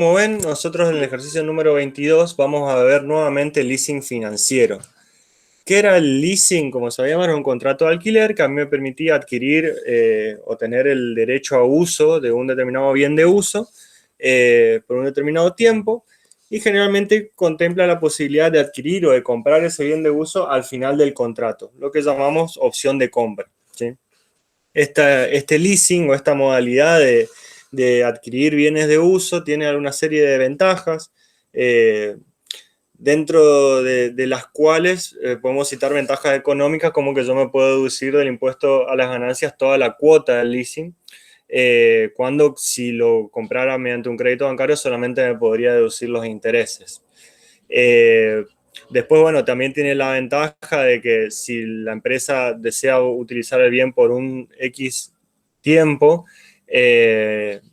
Como ven, nosotros en el ejercicio número 22 vamos a ver nuevamente el leasing financiero. ¿Qué era el leasing? Como sabíamos, era un contrato de alquiler que a mí me permitía adquirir o tener el derecho a uso de un determinado bien de uso por un determinado tiempo, y generalmente contempla la posibilidad de adquirir o de comprar ese bien de uso al final del contrato, lo que llamamos opción de compra, ¿sí? Este leasing o esta modalidad de adquirir bienes de uso tiene una serie de ventajas, eh, dentro de las cuales podemos citar ventajas económicas, como que yo me puedo deducir del impuesto a las ganancias toda la cuota del leasing, cuando si lo comprara mediante un crédito bancario solamente me podría deducir los intereses. Eh, Después, bueno, también tiene la ventaja de que si la empresa desea utilizar el bien por un X tiempo,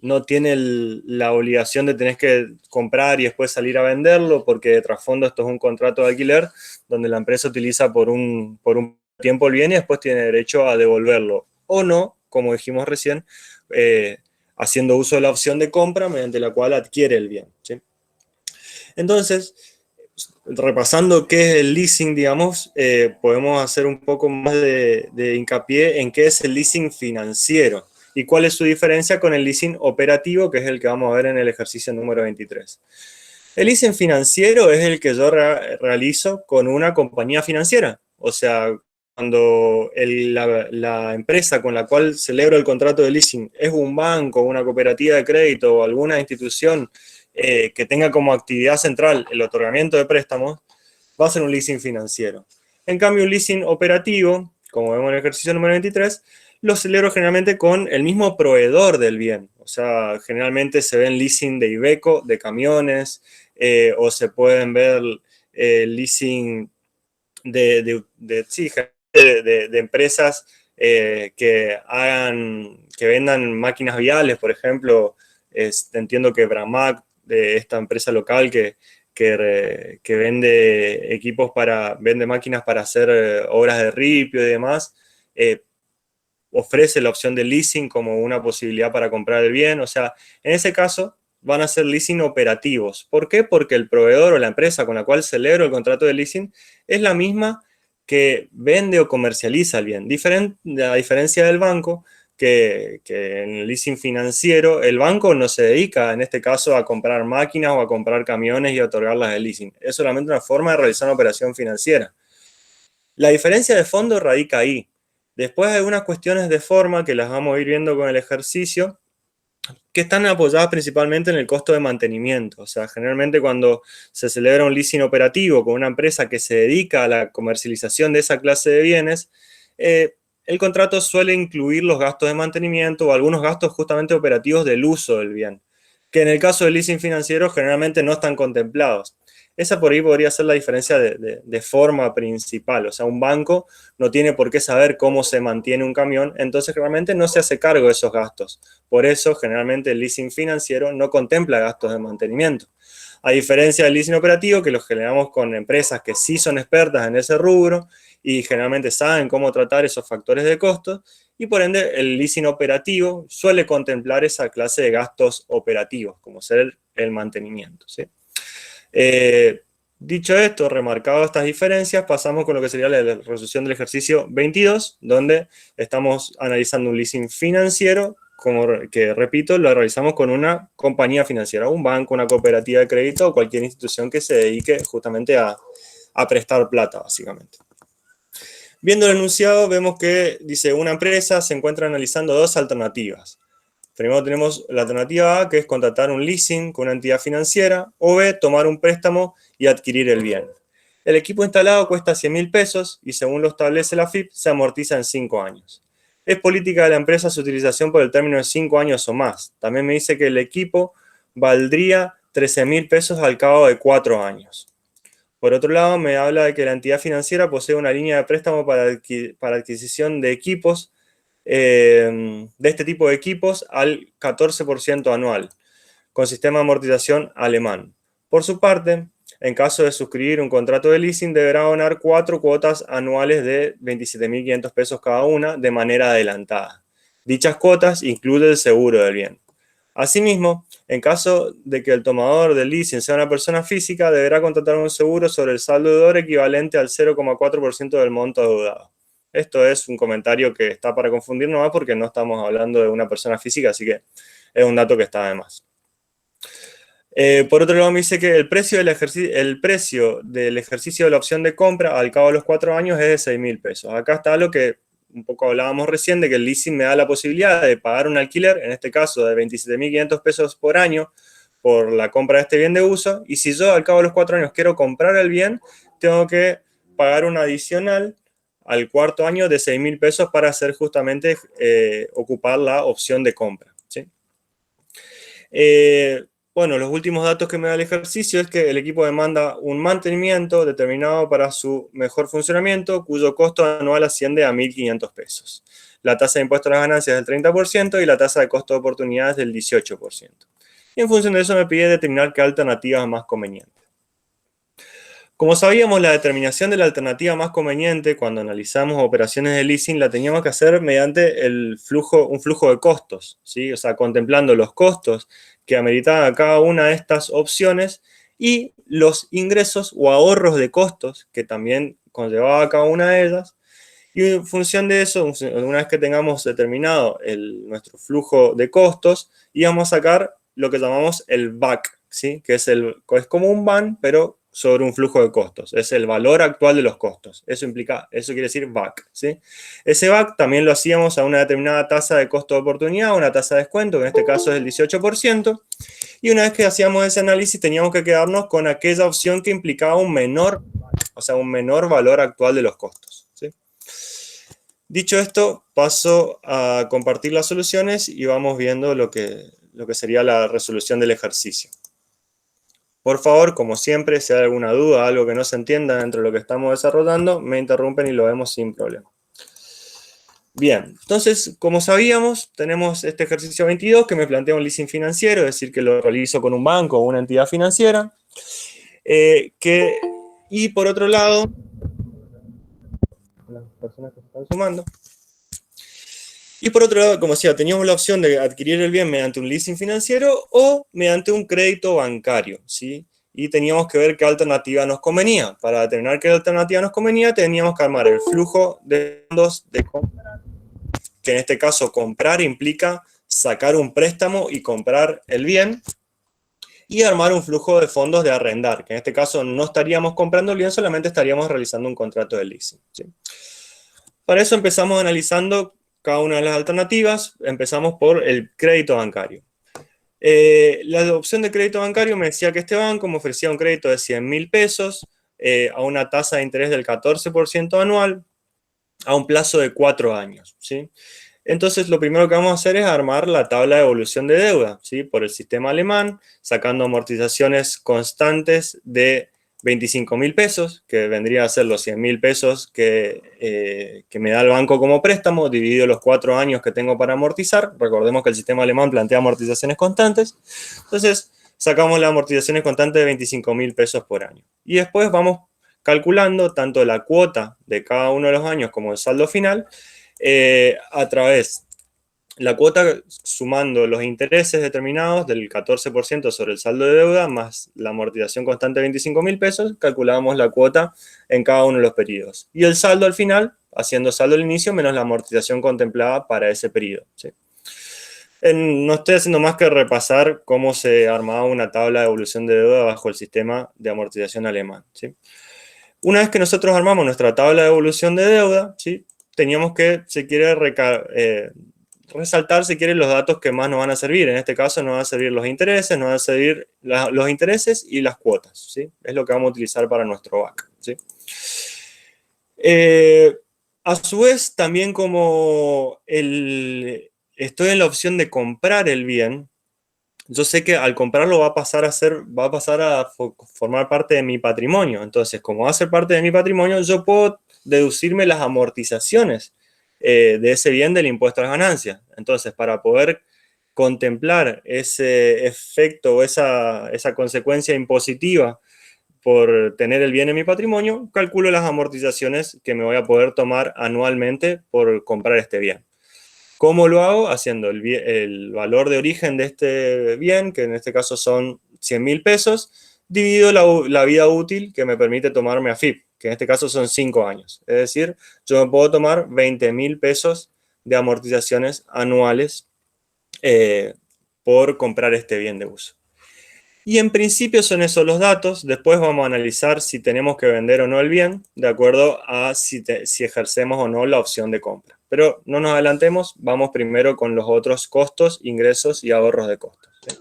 no tiene la obligación de tener que comprar y después salir a venderlo, porque de trasfondo esto es un contrato de alquiler donde la empresa utiliza por un tiempo el bien y después tiene derecho a devolverlo. O no, como dijimos recién, eh, haciendo uso de la opción de compra mediante la cual adquiere el bien, ¿sí? Entonces, repasando qué es el leasing, digamos, podemos hacer un poco más de hincapié en qué es el leasing financiero y cuál es su diferencia con el leasing operativo, que es el que vamos a ver en el ejercicio número 23. El leasing financiero es el que yo realizo con una compañía financiera, o sea, cuando la empresa con la cual celebro el contrato de leasing es un banco, una cooperativa de crédito o alguna institución que tenga como actividad central el otorgamiento de préstamos, va a ser un leasing financiero. En cambio, un leasing operativo, como vemos en el ejercicio número 23, lo celebro generalmente con el mismo proveedor del bien. O sea, generalmente se ven leasing de Iveco, de camiones, o se pueden ver leasing sí, de empresas que vendan máquinas viales, por ejemplo. Entiendo que Bramac, de esta empresa local que vende vende máquinas para hacer obras de ripio y demás, eh, ofrece la opción de leasing como una posibilidad para comprar el bien. O sea, en ese caso van a ser leasing operativos. ¿Por qué? Porque el proveedor o la empresa con la cual celebro el contrato de leasing es la misma que vende o comercializa el bien. A diferencia del banco, que en el leasing financiero, el banco no se dedica en este caso a comprar máquinas o a comprar camiones y a otorgarlas de leasing. Es solamente una forma de realizar una operación financiera. La diferencia de fondo radica ahí. Después hay algunas cuestiones de forma que las vamos a ir viendo con el ejercicio, que están apoyadas principalmente en el costo de mantenimiento. O sea, generalmente cuando se celebra un leasing operativo con una empresa que se dedica a la comercialización de esa clase de bienes, el contrato suele incluir los gastos de mantenimiento o algunos gastos justamente operativos del uso del bien, que en el caso del leasing financiero generalmente no están contemplados. Esa por ahí podría ser la diferencia de forma principal. O sea, un banco no tiene por qué saber cómo se mantiene un camión, entonces realmente no se hace cargo de esos gastos. Por eso, generalmente, el leasing financiero no contempla gastos de mantenimiento. A diferencia del leasing operativo, que los generamos con empresas que sí son expertas en ese rubro y generalmente saben cómo tratar esos factores de costos, y por ende el leasing operativo suele contemplar esa clase de gastos operativos, como ser el mantenimiento, ¿sí? Dicho esto, remarcado estas diferencias, pasamos con lo que sería la resolución del ejercicio 22, donde estamos analizando un leasing financiero, que repito, lo realizamos con una compañía financiera, un banco, una cooperativa de crédito o cualquier institución que se dedique justamente a prestar plata, básicamente. Viendo el enunciado, vemos que dice: una empresa se encuentra analizando dos alternativas. Primero tenemos la alternativa A, que es contratar un leasing con una entidad financiera, o B, tomar un préstamo y adquirir el bien. El equipo instalado cuesta 100.000 pesos y, según lo establece la FIP, se amortiza en 5 años. Es política de la empresa su utilización por el término de 5 años o más. También me dice que el equipo valdría 13.000 pesos al cabo de 4 años. Por otro lado, me habla de que la entidad financiera posee una línea de préstamo para adquisición de equipos, de este tipo de equipos, al 14% anual, con sistema de amortización alemán. Por su parte, en caso de suscribir un contrato de leasing, deberá abonar 4 cuotas anuales de 27.500 pesos cada una de manera adelantada. Dichas cuotas incluyen el seguro del bien. Asimismo, en caso de que el tomador del leasing sea una persona física, deberá contratar un seguro sobre el saldo deudor equivalente al 0,4% del monto adeudado. Esto es un comentario que está para confundir nomás porque no estamos hablando de una persona física, así que es un dato que está de más. Por otro lado, me dice que el precio del ejercicio de la opción de compra al cabo de los 4 años es de 6.000 pesos. Acá está lo que un poco hablábamos recién, de que el leasing me da la posibilidad de pagar un alquiler, en este caso de 27.500 pesos por año, por la compra de este bien de uso, y si yo al cabo de los 4 años quiero comprar el bien, tengo que pagar un adicional al cuarto año de 6.000 pesos para hacer justamente ocupar la opción de compra, ¿sí? Bueno, los últimos datos que me da el ejercicio es que el equipo demanda un mantenimiento determinado para su mejor funcionamiento, cuyo costo anual asciende a 1.500 pesos. La tasa de impuesto a las ganancias es del 30% y la tasa de costo de oportunidad es del 18%. Y en función de eso me pide determinar qué alternativa es más conveniente. Como sabíamos, la determinación de la alternativa más conveniente cuando analizamos operaciones de leasing la teníamos que hacer mediante un flujo de costos, ¿sí? O sea, contemplando los costos que ameritaba cada una de estas opciones y los ingresos o ahorros de costos que también conllevaba cada una de ellas. Y en función de eso, una vez que tengamos determinado nuestro flujo de costos, íbamos a sacar lo que llamamos el VAC, ¿sí? Que es como un VAN, pero sobre un flujo de costos. Es el valor actual de los costos. Eso quiere decir VAC, ¿sí? Ese VAC también lo hacíamos a una determinada tasa de costo de oportunidad, una tasa de descuento, que en este caso es el 18%. Y una vez que hacíamos ese análisis, teníamos que quedarnos con aquella opción que implicaba un menor valor actual de los costos, ¿sí? Dicho esto, paso a compartir las soluciones y vamos viendo lo que sería la resolución del ejercicio. Por favor, como siempre, si hay alguna duda, algo que no se entienda dentro de lo que estamos desarrollando, me interrumpen y lo vemos sin problema. Bien, entonces, como sabíamos, tenemos este ejercicio 22 que me plantea un leasing financiero, es decir, que lo realizo con un banco o una entidad financiera. Y por otro lado, las personas que se están sumando. Y por otro lado, como decía, teníamos la opción de adquirir el bien mediante un leasing financiero o mediante un crédito bancario, ¿sí? Y teníamos que ver qué alternativa nos convenía. Para determinar qué alternativa nos convenía, teníamos que armar el flujo de fondos de compra, que en este caso comprar implica sacar un préstamo y comprar el bien, y armar un flujo de fondos de arrendar, que en este caso no estaríamos comprando el bien, solamente estaríamos realizando un contrato de leasing, ¿sí? Para eso empezamos analizando cada una de las alternativas. Empezamos por el crédito bancario. La opción de crédito bancario me decía que este banco me ofrecía un crédito de 100.000 pesos a una tasa de interés del 14% anual a un plazo de 4 años, ¿sí? Entonces, lo primero que vamos a hacer es armar la tabla de evolución de deuda, ¿sí? Por el sistema alemán, sacando amortizaciones constantes de 25.000 pesos, que vendría a ser los 100.000 pesos que me da el banco como préstamo, dividido los 4 años que tengo para amortizar. Recordemos que el sistema alemán plantea amortizaciones constantes. Entonces, sacamos las amortizaciones constantes de 25.000 pesos por año. Y después vamos calculando tanto la cuota de cada uno de los años como el saldo final, a través la cuota sumando los intereses determinados del 14% sobre el saldo de deuda más la amortización constante de 25.000 pesos, calculamos la cuota en cada uno de los periodos. Y el saldo al final, haciendo saldo al inicio menos la amortización contemplada para ese periodo, ¿sí? No estoy haciendo más que repasar cómo se armaba una tabla de evolución de deuda bajo el sistema de amortización alemán, ¿sí? Una vez que nosotros armamos nuestra tabla de evolución de deuda, ¿sí? Teníamos que, resaltar, si quieren, los datos que más nos van a servir. En este caso nos van a servir los intereses, nos van a servir los intereses y las cuotas, ¿sí? Es lo que vamos a utilizar para nuestro VAC, ¿sí? A su vez, también como estoy en la opción de comprar el bien, yo sé que al comprarlo va a pasar a formar parte de mi patrimonio. Entonces, como va a ser parte de mi patrimonio, yo puedo deducirme las amortizaciones de ese bien del impuesto a las ganancias. Entonces, para poder contemplar ese efecto o esa consecuencia impositiva por tener el bien en mi patrimonio, calculo las amortizaciones que me voy a poder tomar anualmente por comprar este bien. ¿Cómo lo hago? Haciendo el valor de origen de este bien, que en este caso son 100.000 pesos, dividido la vida útil que me permite tomarme AFIP, que en este caso son 5 años. Es decir, yo me puedo tomar 20.000 pesos de amortizaciones anuales por comprar este bien de uso. Y en principio son esos los datos. Después vamos a analizar si tenemos que vender o no el bien, de acuerdo a si ejercemos o no la opción de compra. Pero no nos adelantemos, vamos primero con los otros costos, ingresos y ahorros de costos. ¿Sí?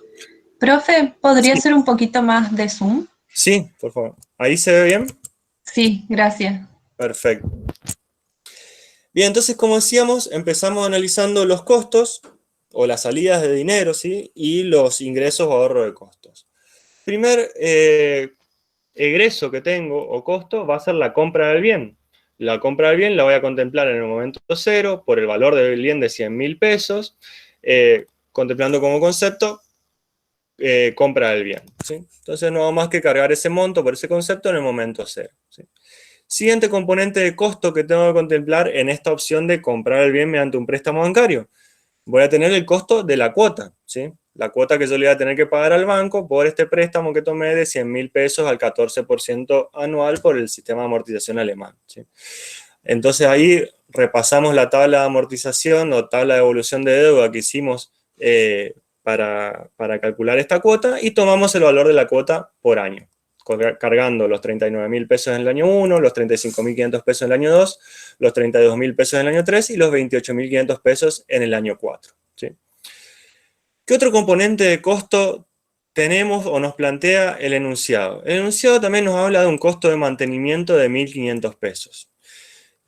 Profe, ¿podría Sí, ser un poquito más de zoom? sí, por favor. ¿Ahí se ve bien? Sí, gracias. Perfecto. Bien, entonces, como decíamos, empezamos analizando los costos o las salidas de dinero, ¿sí? Y los ingresos o ahorro de costos. Primer egreso que tengo o costo va a ser la compra del bien. La compra del bien la voy a contemplar en el momento cero por el valor del bien de 100.000 pesos, contemplando como concepto compra del bien. ¿Sí? Entonces no hago más que cargar ese monto por ese concepto en el momento cero. ¿Sí? Siguiente componente de costo que tengo que contemplar en esta opción de comprar el bien mediante un préstamo bancario. Voy a tener el costo de la cuota, ¿sí? La cuota que yo le voy a tener que pagar al banco por este préstamo que tomé de 100.000 pesos al 14% anual por el sistema de amortización alemán, ¿sí? Entonces ahí repasamos la tabla de amortización o tabla de evolución de deuda que hicimos para calcular esta cuota y tomamos el valor de la cuota por año, cargando los 39.000 pesos en el año 1, los 35.500 pesos en el año 2, los 32.000 pesos en el año 3 y los 28.500 pesos en el año 4. ¿Sí? ¿Qué otro componente de costo tenemos o nos plantea el enunciado? El enunciado también nos habla de un costo de mantenimiento de 1.500 pesos,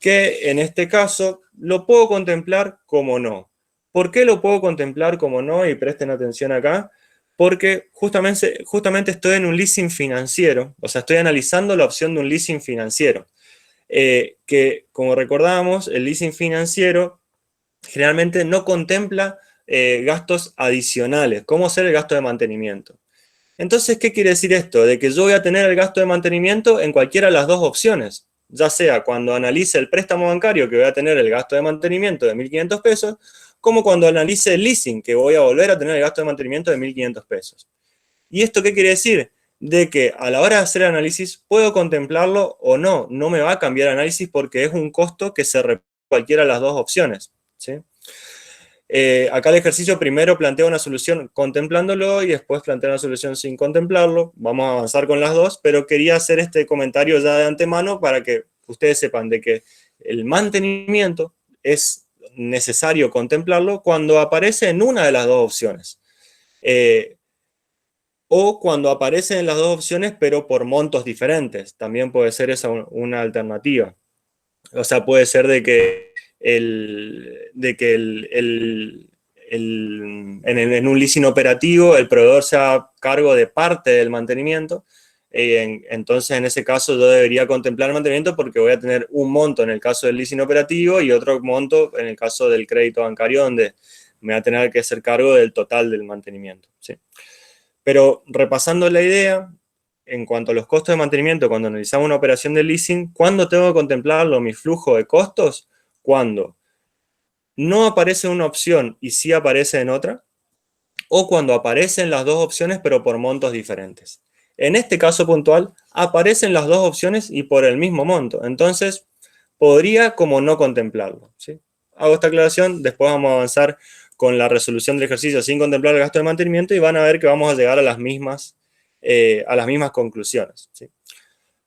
que en este caso lo puedo contemplar como no. ¿Por qué lo puedo contemplar como no? Y presten atención acá, porque justamente estoy en un leasing financiero, o sea, estoy analizando la opción de un leasing financiero, que como recordamos, el leasing financiero generalmente no contempla gastos adicionales, como ser el gasto de mantenimiento. Entonces, ¿qué quiere decir esto? De que yo voy a tener el gasto de mantenimiento en cualquiera de las dos opciones, ya sea cuando analice el préstamo bancario, que voy a tener el gasto de mantenimiento de 1.500 pesos, como cuando analice el leasing, que voy a volver a tener el gasto de mantenimiento de 1.500 pesos. ¿Y esto qué quiere decir? De que a la hora de hacer el análisis puedo contemplarlo o no, no me va a cambiar el análisis porque es un costo que se repite en cualquiera de las dos opciones, ¿sí? Acá el ejercicio primero plantea una solución contemplándolo y después plantea una solución sin contemplarlo. Vamos a avanzar con las dos, pero quería hacer este comentario ya de antemano para que ustedes sepan de que el mantenimiento es necesario contemplarlo cuando aparece en una de las dos opciones. O cuando aparece en las dos opciones, pero por montos diferentes. También puede ser esa una alternativa. O sea, puede ser de que en un leasing operativo el proveedor se haga cargo de parte del mantenimiento. Entonces, en ese caso, yo debería contemplar el mantenimiento porque voy a tener un monto en el caso del leasing operativo y otro monto en el caso del crédito bancario, donde me va a tener que hacer cargo del total del mantenimiento. ¿Sí? Pero repasando la idea, en cuanto a los costos de mantenimiento, cuando analizamos una operación de leasing, ¿cuándo tengo que contemplarlo mi flujo de costos? Cuando no aparece una opción y sí aparece en otra, o cuando aparecen las dos opciones pero por montos diferentes. En este caso puntual, aparecen las dos opciones y por el mismo monto. Entonces, podría como no contemplarlo. ¿Sí? Hago esta aclaración, después vamos a avanzar con la resolución del ejercicio sin contemplar el gasto de mantenimiento y van a ver que vamos a llegar a las mismas conclusiones. ¿Sí?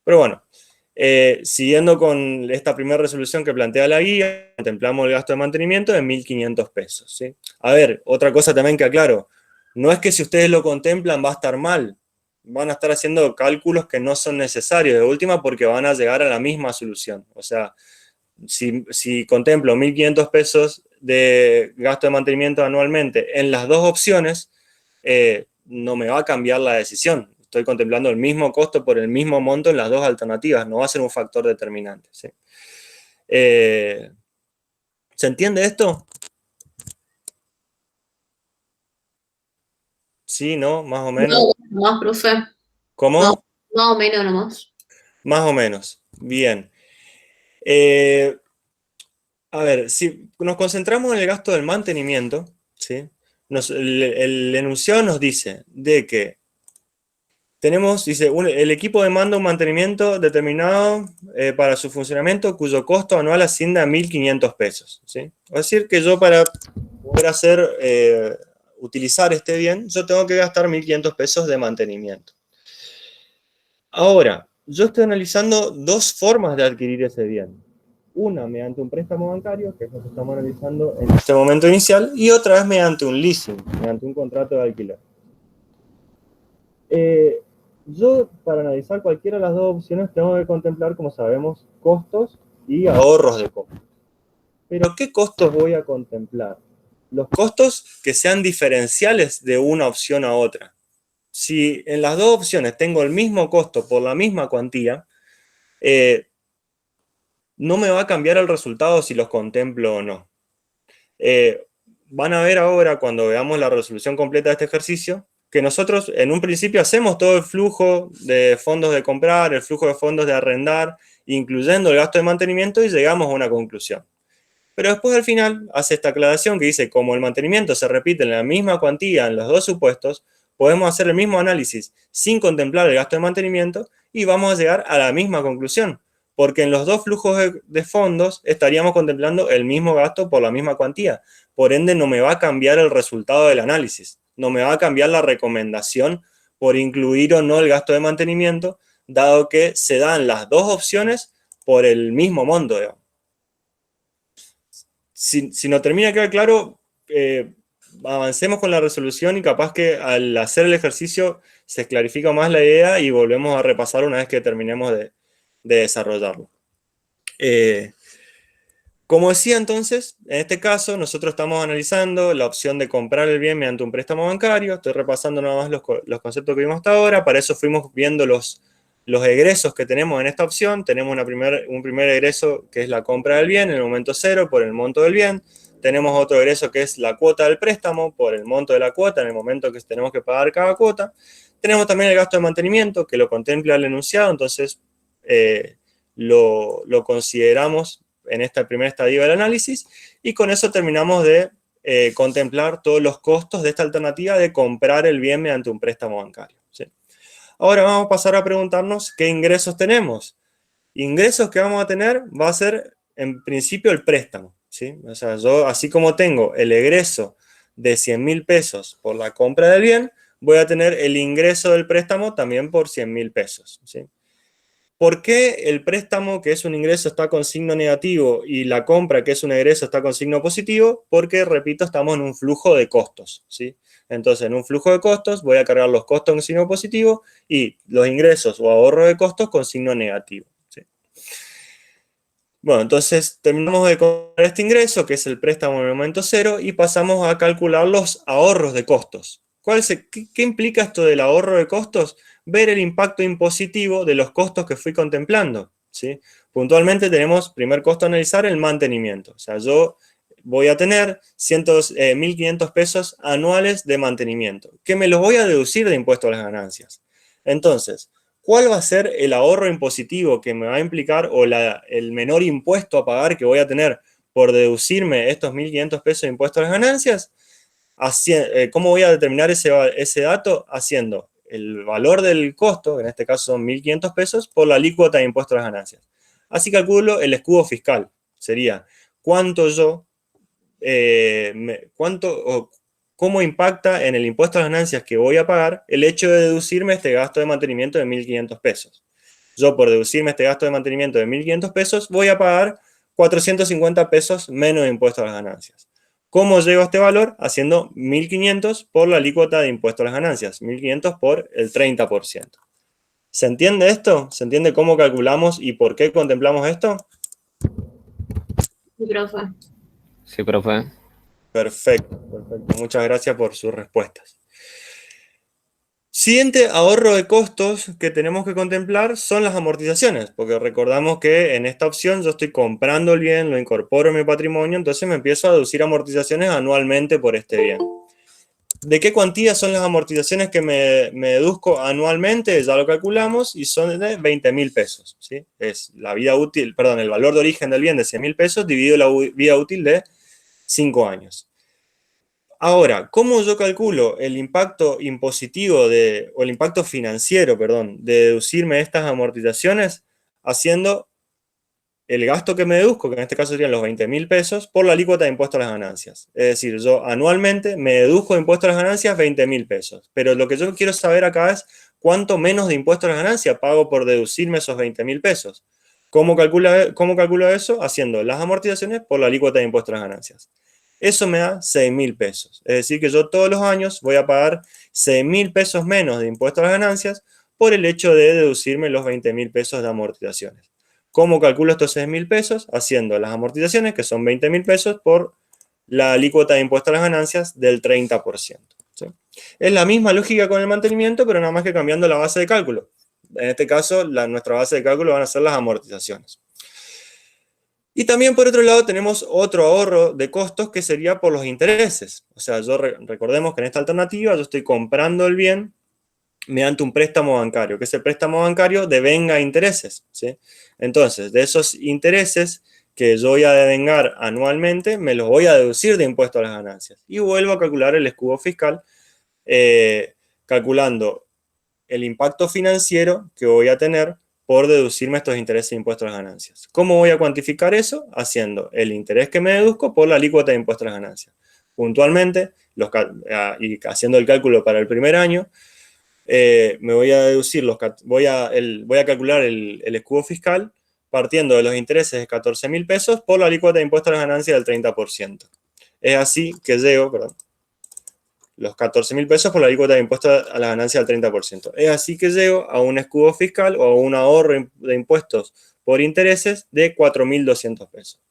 Pero bueno, siguiendo con esta primera resolución que plantea la guía, contemplamos el gasto de mantenimiento de 1.500 pesos. ¿Sí? A ver, otra cosa también que aclaro, no es que si ustedes lo contemplan va a estar mal, van a estar haciendo cálculos que no son necesarios, de última porque van a llegar a la misma solución. O sea, si contemplo 1.500 pesos de gasto de mantenimiento anualmente en las dos opciones, no me va a cambiar la decisión. Estoy contemplando el mismo costo por el mismo monto en las dos alternativas, no va a ser un factor determinante. ¿Sí? ¿Se entiende esto? Sí, ¿no? Más o menos. No, nomás, profe. No, ¿Cómo? más o menos nomás. Más o menos. Bien. Eh, A ver, si nos concentramos en el gasto del mantenimiento, ¿sí? El enunciado nos dice de que tenemos, dice, el equipo demanda un mantenimiento determinado para su funcionamiento cuyo costo anual asciende a 1.500 pesos, ¿sí? Es decir, que yo para poder utilizar este bien, yo tengo que gastar 1.500 pesos de mantenimiento. Ahora, yo estoy analizando dos formas de adquirir ese bien. Una mediante un préstamo bancario, que es lo que estamos analizando en este momento inicial, y otra es mediante un leasing, mediante un contrato de alquiler. Yo, para analizar cualquiera de las dos opciones, tengo que contemplar, como sabemos, costos y ahorros de costos. Pero, ¿qué costos voy a contemplar? Los costos que sean diferenciales de una opción a otra. Si en las dos opciones tengo el mismo costo por la misma cuantía, no me va a cambiar el resultado si los contemplo o no. Van a ver ahora, cuando veamos la resolución completa de este ejercicio, que nosotros en un principio hacemos todo el flujo de fondos de comprar, el flujo de fondos de arrendar, incluyendo el gasto de mantenimiento, y llegamos a una conclusión. Pero después al final hace esta aclaración que dice, como el mantenimiento se repite en la misma cuantía en los dos supuestos, podemos hacer el mismo análisis sin contemplar el gasto de mantenimiento y vamos a llegar a la misma conclusión, porque en los dos flujos de fondos estaríamos contemplando el mismo gasto por la misma cuantía. Por ende, no me va a cambiar el resultado del análisis, no me va a cambiar la recomendación por incluir o no el gasto de mantenimiento, dado que se dan las dos opciones por el mismo monto, digamos. Si no termina de quedar claro, avancemos con la resolución y capaz que al hacer el ejercicio se clarifica más la idea y volvemos a repasar una vez que terminemos de desarrollarlo. Como decía entonces, en este caso nosotros estamos analizando la opción de comprar el bien mediante un préstamo bancario. Estoy repasando nada más los conceptos que vimos hasta ahora. Para eso fuimos viendo los egresos que tenemos en esta opción. Tenemos un primer egreso que es la compra del bien en el momento cero por el monto del bien. Tenemos otro egreso que es la cuota del préstamo por el monto de la cuota en el momento que tenemos que pagar cada cuota. Tenemos también el gasto de mantenimiento que lo contempla el enunciado, entonces lo consideramos en este primer estadio del análisis, y con eso terminamos de contemplar todos los costos de esta alternativa de comprar el bien mediante un préstamo bancario, ¿sí? Ahora vamos a pasar a preguntarnos qué ingresos tenemos. Ingresos que vamos a tener va a ser, en principio, el préstamo, ¿sí? O sea, yo, así como tengo el egreso de 100.000 pesos por la compra del bien, voy a tener el ingreso del préstamo también por 100.000 pesos, ¿sí? ¿Por qué el préstamo, que es un ingreso, está con signo negativo y la compra, que es un egreso, está con signo positivo? Porque, repito, estamos en un flujo de costos, ¿sí? Entonces, en un flujo de costos voy a cargar los costos con signo positivo y los ingresos o ahorro de costos con signo negativo, ¿sí? Bueno, entonces terminamos de comprar este ingreso, que es el préstamo en el momento cero, y pasamos a calcular los ahorros de costos. ¿Qué implica esto del ahorro de costos? Ver el impacto impositivo de los costos que fui contemplando, ¿sí? Puntualmente tenemos, primer costo a analizar, el mantenimiento. O sea, yo voy a tener 1.500 pesos anuales de mantenimiento, que me los voy a deducir de impuesto a las ganancias. Entonces, ¿cuál va a ser el ahorro impositivo que me va a implicar o el menor impuesto a pagar que voy a tener por deducirme estos 1.500 pesos de impuesto a las ganancias? ¿Cómo voy a determinar ese dato? Haciendo el valor del costo, en este caso son 1.500 pesos, por la alícuota de impuesto a las ganancias. Así calculo el escudo fiscal. Sería cómo impacta en el impuesto a las ganancias que voy a pagar el hecho de deducirme este gasto de mantenimiento de 1.500 pesos. Yo, por deducirme este gasto de mantenimiento de 1.500 pesos, voy a pagar 450 pesos menos de impuesto a las ganancias. ¿Cómo llego a este valor? Haciendo 1.500 por la alícuota de impuesto a las ganancias, 1.500 por el 30%. ¿Se entiende esto? ¿Se entiende cómo calculamos y por qué contemplamos esto? Sí, profe. Sí, profe. Perfecto. Muchas gracias por sus respuestas. Siguiente ahorro de costos que tenemos que contemplar son las amortizaciones, porque recordamos que en esta opción yo estoy comprando el bien, lo incorporo en mi patrimonio, entonces me empiezo a deducir amortizaciones anualmente por este bien. ¿De qué cuantía son las amortizaciones que me deduzco anualmente? Ya lo calculamos y son de 20.000 pesos, ¿sí? Es la vida útil, perdón, el valor de origen del bien de 100.000 pesos dividido la vida útil de 5 años. Ahora, ¿cómo yo calculo el impacto impositivo o el impacto financiero, perdón, de deducirme estas amortizaciones? Haciendo el gasto que me deduzco, que en este caso serían los 20.000 pesos, por la alícuota de impuesto a las ganancias. Es decir, yo anualmente me deduzco de impuesto a las ganancias 20.000 pesos. Pero lo que yo quiero saber acá es cuánto menos de impuesto a las ganancias pago por deducirme esos 20.000 pesos. ¿Cómo calculo eso? Haciendo las amortizaciones por la alícuota de impuesto a las ganancias. Eso me da 6.000 pesos. Es decir, que yo todos los años voy a pagar 6.000 pesos menos de impuesto a las ganancias por el hecho de deducirme los 20.000 pesos de amortizaciones. ¿Cómo calculo estos 6.000 pesos? Haciendo las amortizaciones, que son 20.000 pesos, por la alícuota de impuesto a las ganancias del 30%. ¿Sí? Es la misma lógica con el mantenimiento, pero nada más que cambiando la base de cálculo. En este caso, nuestra base de cálculo van a ser las amortizaciones. Y también, por otro lado, tenemos otro ahorro de costos que sería por los intereses. O sea, recordemos que en esta alternativa yo estoy comprando el bien mediante un préstamo bancario, que ese préstamo bancario devenga intereses, ¿sí? Entonces, de esos intereses que yo voy a devengar anualmente, me los voy a deducir de impuesto a las ganancias. Y vuelvo a calcular el escudo fiscal, calculando el impacto financiero que voy a tener por deducirme estos intereses de impuesto a las ganancias. ¿Cómo voy a cuantificar eso? Haciendo el interés que me deduzco por la alícuota de impuesto a las ganancias. Puntualmente, y haciendo el cálculo para el primer año, me voy a deducir, voy a calcular el escudo fiscal partiendo de los intereses de 14.000 pesos por la alícuota de impuesto a las ganancias del 30%. Es así que llego, perdón, los 14.000 pesos por la alícuota de impuesto a las ganancias del 30%. Es así que llego a un escudo fiscal o a un ahorro de impuestos por intereses de 4.200 pesos.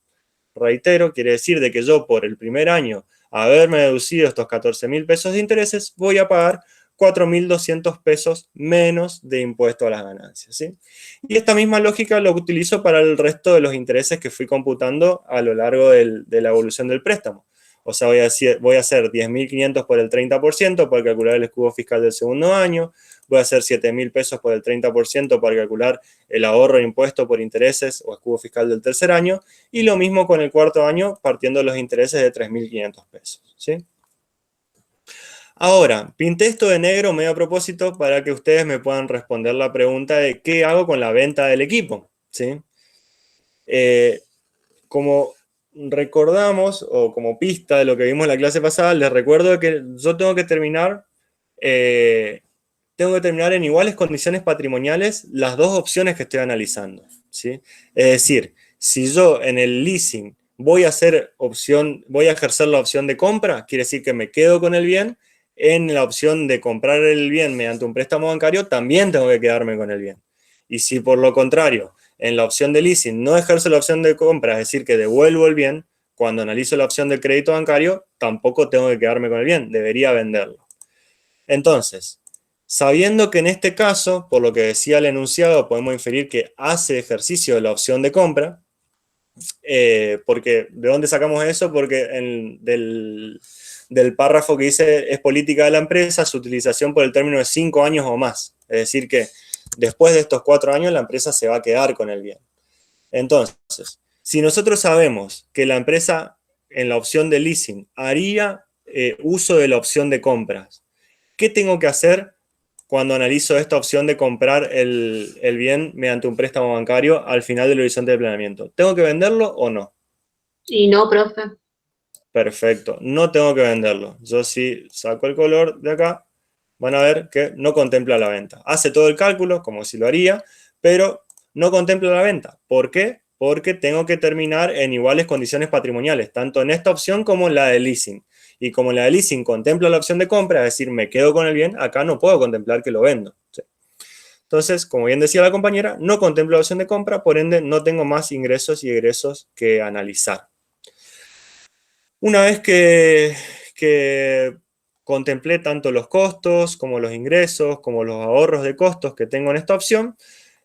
Reitero, quiere decir de que yo por el primer año, haberme deducido estos 14.000 pesos de intereses, voy a pagar 4.200 pesos menos de impuesto a las ganancias, ¿sí? Y esta misma lógica lo utilizo para el resto de los intereses que fui computando a lo largo de la evolución del préstamo. O sea, voy a hacer 10.500 por el 30% para calcular el escudo fiscal del segundo año, voy a hacer 7.000 pesos por el 30% para calcular el ahorro de impuesto por intereses o escudo fiscal del tercer año, y lo mismo con el cuarto año partiendo de los intereses de 3.500 pesos, ¿sí? Ahora, pinté esto de negro medio a propósito para que ustedes me puedan responder la pregunta de qué hago con la venta del equipo, ¿sí? Como recordamos, o como pista de lo que vimos en la clase pasada, les recuerdo que yo tengo que terminar en iguales condiciones patrimoniales las dos opciones que estoy analizando, ¿sí? Es decir, si yo en el leasing voy a ejercer la opción de compra, quiere decir que me quedo con el bien. En la opción de comprar el bien mediante un préstamo bancario, también tengo que quedarme con el bien. Y si por lo contrario, en la opción de leasing no ejerzo la opción de compra, es decir, que devuelvo el bien, cuando analizo la opción de crédito bancario, tampoco tengo que quedarme con el bien, debería venderlo. Entonces, sabiendo que en este caso, por lo que decía el enunciado, podemos inferir que hace ejercicio de la opción de compra, porque ¿de dónde sacamos eso? Porque del párrafo que dice es política de la empresa su utilización por el término de 5 años o más. Es decir que después de estos 4 años la empresa se va a quedar con el bien. Entonces, si nosotros sabemos que la empresa en la opción de leasing haría uso de la opción de compras, ¿qué tengo que hacer cuando analizo esta opción de comprar el bien mediante un préstamo bancario al final del horizonte de planeamiento? ¿Tengo que venderlo o no? Y no, profe. Perfecto, no tengo que venderlo. Yo si saco el color de acá, van a ver que no contempla la venta. Hace todo el cálculo, como si lo haría, pero no contempla la venta. ¿Por qué? Porque tengo que terminar en iguales condiciones patrimoniales, tanto en esta opción como en la de leasing. Y como la de leasing contempla la opción de compra, es decir, me quedo con el bien, acá no puedo contemplar que lo vendo. ¿Sí? Entonces, como bien decía la compañera, no contemplo la opción de compra, por ende no tengo más ingresos y egresos que analizar. Una vez que contemplé tanto los costos como los ingresos, como los ahorros de costos que tengo en esta opción,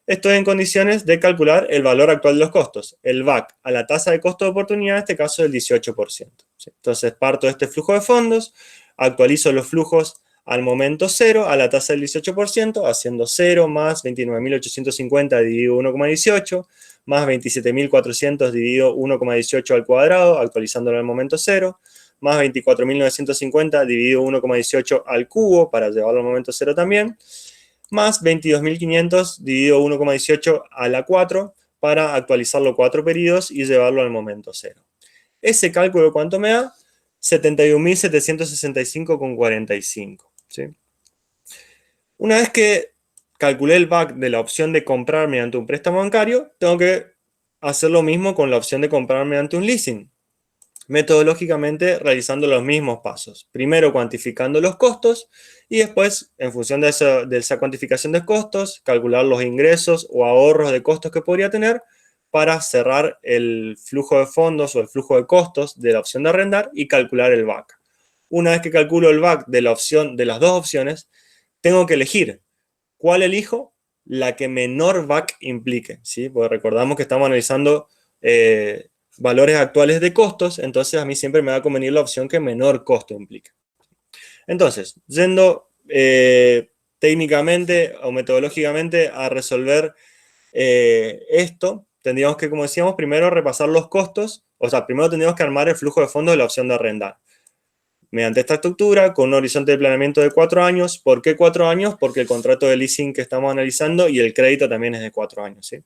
estoy en condiciones de calcular el valor actual de los costos, el VAC, a la tasa de costo de oportunidad, en este caso del 18%. ¿Sí? Entonces parto de este flujo de fondos, actualizo los flujos al momento 0 a la tasa del 18%, haciendo 0 más 29.850 dividido 1,18, más 27.400 dividido 1,18 al cuadrado, actualizándolo al momento 0, más 24.950 dividido 1,18 al cubo, para llevarlo al momento 0 también, más 22.500 dividido 1,18 a la 4, para actualizarlo 4 periodos y llevarlo al momento 0. Ese cálculo, ¿cuánto me da? 71.765,45. ¿Sí? Una vez que calculé el VAC de la opción de comprar mediante un préstamo bancario, tengo que hacer lo mismo con la opción de comprar mediante un leasing. Metodológicamente realizando los mismos pasos. Primero cuantificando los costos y después, en función de esa cuantificación de costos, calcular los ingresos o ahorros de costos que podría tener para cerrar el flujo de fondos o el flujo de costos de la opción de arrendar y calcular el VAC. Una vez que calculo el VAC de las dos opciones, tengo que elegir. ¿Cuál elijo? La que menor VAC implique, ¿sí? Porque recordamos que estamos analizando valores actuales de costos, entonces a mí siempre me va a convenir la opción que menor costo implique. Entonces, yendo técnicamente o metodológicamente a resolver esto, tendríamos que, como decíamos, primero repasar los costos, o sea, primero tendríamos que armar el flujo de fondos de la opción de arrendar. Mediante esta estructura, con un horizonte de planeamiento de 4 años. ¿Por qué 4 años? Porque el contrato de leasing que estamos analizando y el crédito también es de 4 años, ¿sí?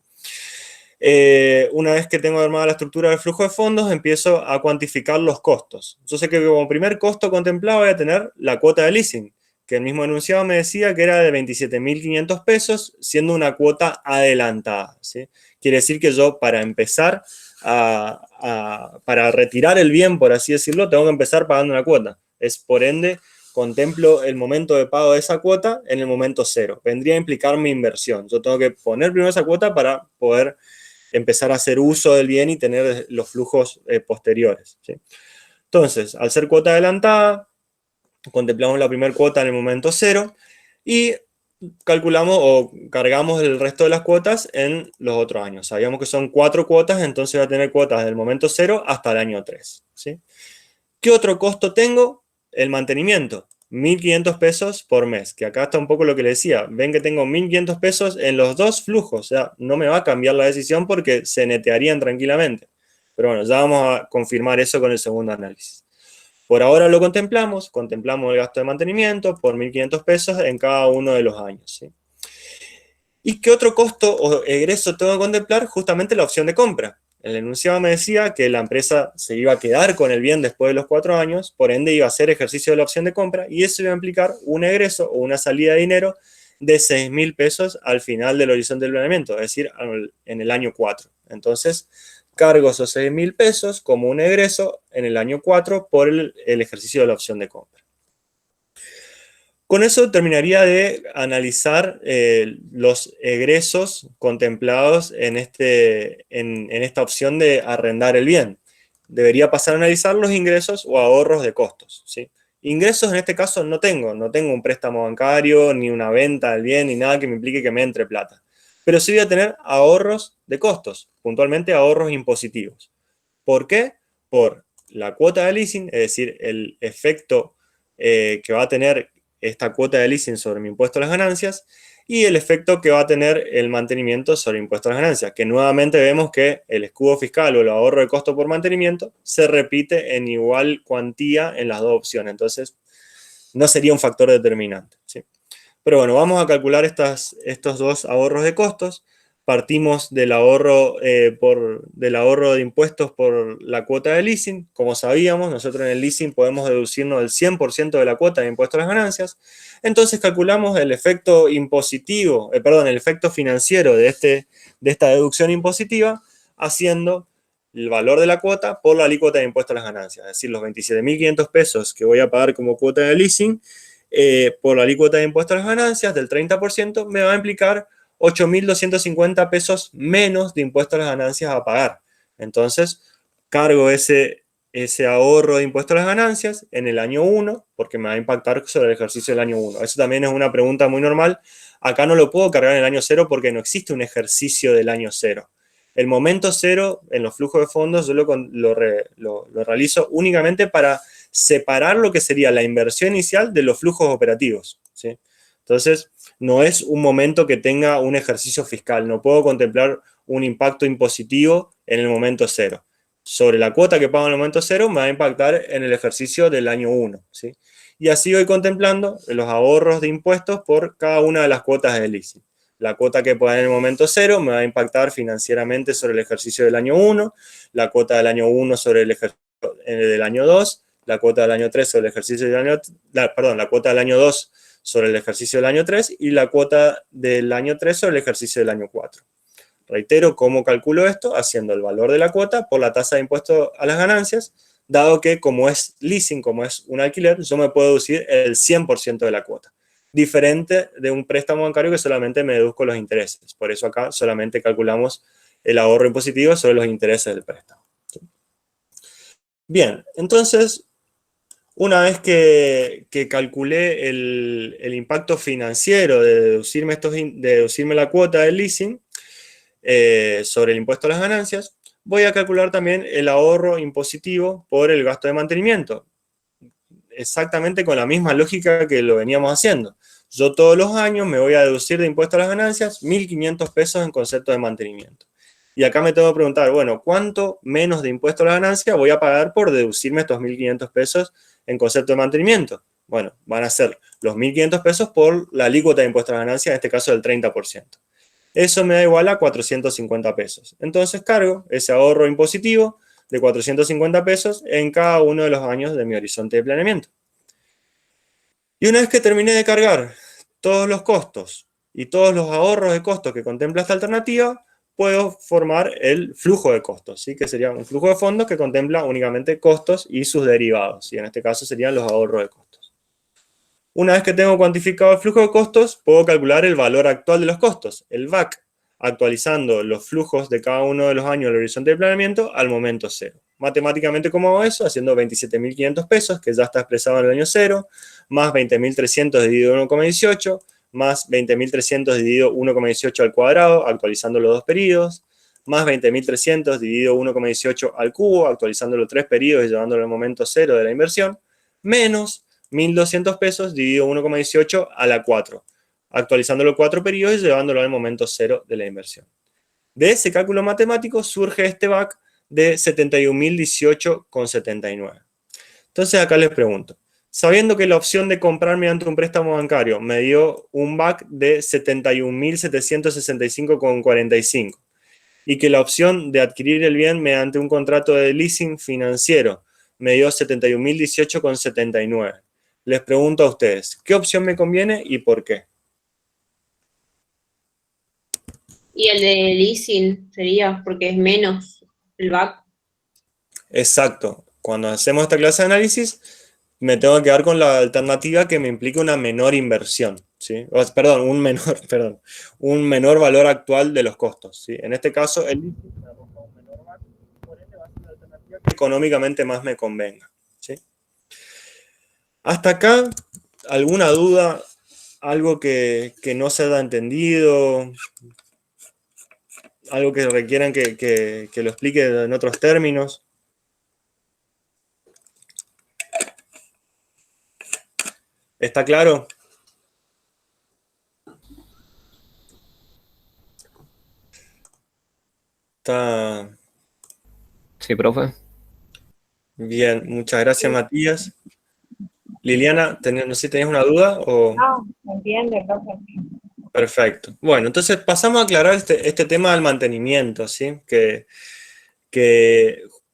Una vez que tengo armada la estructura del flujo de fondos, empiezo a cuantificar los costos. Yo sé que como primer costo contemplado voy a tener la cuota de leasing, que el mismo enunciado me decía que era de 27.500 pesos, siendo una cuota adelantada, ¿sí? Quiere decir que yo, para empezar para retirar el bien, por así decirlo, tengo que empezar pagando una cuota. Por ende, contemplo el momento de pago de esa cuota en el momento 0. Vendría a implicar mi inversión. Yo tengo que poner primero esa cuota para poder empezar a hacer uso del bien y tener los flujos posteriores, ¿sí? Entonces, al ser cuota adelantada, contemplamos la primera cuota en el momento 0 y calculamos o cargamos el resto de las cuotas en los otros años. Sabíamos que son 4 cuotas, entonces va a tener cuotas del momento 0 hasta el año 3, ¿sí? ¿Qué otro costo tengo? El mantenimiento. 1.500 pesos por mes, que acá está un poco lo que le decía. Ven que tengo 1.500 pesos en los dos flujos, o sea, no me va a cambiar la decisión porque se netearían tranquilamente. Pero bueno, ya vamos a confirmar eso con el segundo análisis. Por ahora lo contemplamos el gasto de mantenimiento por 1.500 pesos en cada uno de los años, ¿sí? ¿Y qué otro costo o egreso tengo que contemplar? Justamente la opción de compra. El enunciado me decía que la empresa se iba a quedar con el bien después de los 4 años, por ende iba a hacer ejercicio de la opción de compra y eso iba a implicar un egreso o una salida de dinero de 6.000 pesos al final del horizonte del planeamiento, es decir, en el año 4. Entonces, cargo esos 6.000 pesos como un egreso en el año 4 por el ejercicio de la opción de compra. Con eso terminaría de analizar los egresos contemplados en esta opción de arrendar el bien. Debería pasar a analizar los ingresos o ahorros de costos, ¿sí? Ingresos en este caso no tengo un préstamo bancario, ni una venta del bien, ni nada que me implique que me entre plata. Pero sí voy a tener ahorros de costos, puntualmente ahorros impositivos. ¿Por qué? Por la cuota de leasing, es decir, el efecto que va a tener esta cuota de leasing sobre mi impuesto a las ganancias y el efecto que va a tener el mantenimiento sobre el impuesto a las ganancias, que nuevamente vemos que el escudo fiscal o el ahorro de costo por mantenimiento se repite en igual cuantía en las dos opciones, entonces no sería un factor determinante, ¿sí? Pero bueno, vamos a calcular estos dos ahorros de costos. Partimos del ahorro de impuestos por la cuota de leasing. Como sabíamos, nosotros en el leasing podemos deducirnos el 100% de la cuota de impuesto a las ganancias. Entonces calculamos el efecto impositivo, el efecto financiero de esta deducción impositiva, haciendo el valor de la cuota por la alícuota de impuesto a las ganancias. Es decir, los 27.500 pesos que voy a pagar como cuota de leasing, por la alícuota de impuesto a las ganancias del 30%, me va a implicar 8.250 pesos menos de impuesto a las ganancias a pagar. Entonces, cargo ese ahorro de impuesto a las ganancias en el año 1, porque me va a impactar sobre el ejercicio del año 1. Eso también es una pregunta muy normal. Acá no lo puedo cargar en el año 0 porque no existe un ejercicio del año 0. El momento 0 en los flujos de fondos yo lo realizo únicamente para separar lo que sería la inversión inicial de los flujos operativos, ¿sí? Entonces, no es un momento que tenga un ejercicio fiscal. No puedo contemplar un impacto impositivo en el momento cero. Sobre la cuota que pago en el momento cero me va a impactar en el ejercicio del año 1, ¿sí? Y así voy contemplando los ahorros de impuestos por cada una de las cuotas del leasing. La cuota que pueda en el momento cero me va a impactar financieramente sobre el ejercicio del año 1, la cuota del año 1 sobre el ejercicio del año 2, la cuota del año 3 sobre el ejercicio del año... la cuota del año 2 sobre el ejercicio del año 3 y la cuota del año 3 sobre el ejercicio del año 4. Reitero, ¿cómo calculo esto? Haciendo el valor de la cuota por la tasa de impuesto a las ganancias, dado que como es leasing, como es un alquiler, yo me puedo deducir el 100% de la cuota. Diferente de un préstamo bancario que solamente me deduzco los intereses. Por eso acá solamente calculamos el ahorro impositivo sobre los intereses del préstamo. Bien, entonces, una vez que calculé el impacto financiero de deducirme la cuota del leasing sobre el impuesto a las ganancias, voy a calcular también el ahorro impositivo por el gasto de mantenimiento. Exactamente con la misma lógica que lo veníamos haciendo. Yo todos los años me voy a deducir de impuesto a las ganancias 1.500 pesos en concepto de mantenimiento. Y acá me tengo que preguntar, bueno, ¿cuánto menos de impuesto a la ganancia voy a pagar por deducirme estos 1.500 pesos en concepto de mantenimiento? Bueno, van a ser los 1.500 pesos por la alícuota de impuesto a la ganancia, en este caso del 30%. Eso me da igual a 450 pesos. Entonces cargo ese ahorro impositivo de 450 pesos en cada uno de los años de mi horizonte de planeamiento. Y una vez que terminé de cargar todos los costos y todos los ahorros de costos que contempla esta alternativa, puedo formar el flujo de costos, ¿sí? Que sería un flujo de fondos que contempla únicamente costos y sus derivados, y en este caso serían los ahorros de costos. Una vez que tengo cuantificado el flujo de costos, puedo calcular el valor actual de los costos, el VAC, actualizando los flujos de cada uno de los años del horizonte de planeamiento al momento cero. Matemáticamente, ¿cómo hago eso? Haciendo 27.500 pesos, que ya está expresado en el año cero, más 20.300 dividido 1,18, más 20.300 dividido 1,18 al cuadrado, actualizando los dos periodos, más 20.300 dividido 1,18 al cubo, actualizando los tres periodos y llevándolo al momento cero de la inversión, menos 1.200 pesos dividido 1,18 a la 4, actualizando los cuatro periodos y llevándolo al momento cero de la inversión. De ese cálculo matemático surge este VAC de 71.018,79. Entonces acá les pregunto, sabiendo que la opción de comprar mediante un préstamo bancario me dio un VAC de 71.765,45 y que la opción de adquirir el bien mediante un contrato de leasing financiero me dio 71.018,79. Les pregunto a ustedes, ¿qué opción me conviene y por qué? Y el de leasing sería porque es menos el VAC. Exacto. Cuando hacemos esta clase de análisis, me tengo que quedar con la alternativa que me implique una menor inversión, ¿sí? Un menor valor actual de los costos, ¿sí? En este caso, el leasing me arroja un menor VAC, por ende va a ser la alternativa que económicamente más me convenga, ¿sí? Hasta acá, ¿alguna duda? ¿Algo que no se haya entendido? ¿Algo que requieran que lo explique en otros términos? ¿Está claro? Está Sí, profe. bien, muchas gracias, Matías. Liliana, no sé si tenías una duda o... No, se entiende, profe. Perfecto. Bueno, entonces pasamos a aclarar este tema del mantenimiento, ¿sí? Que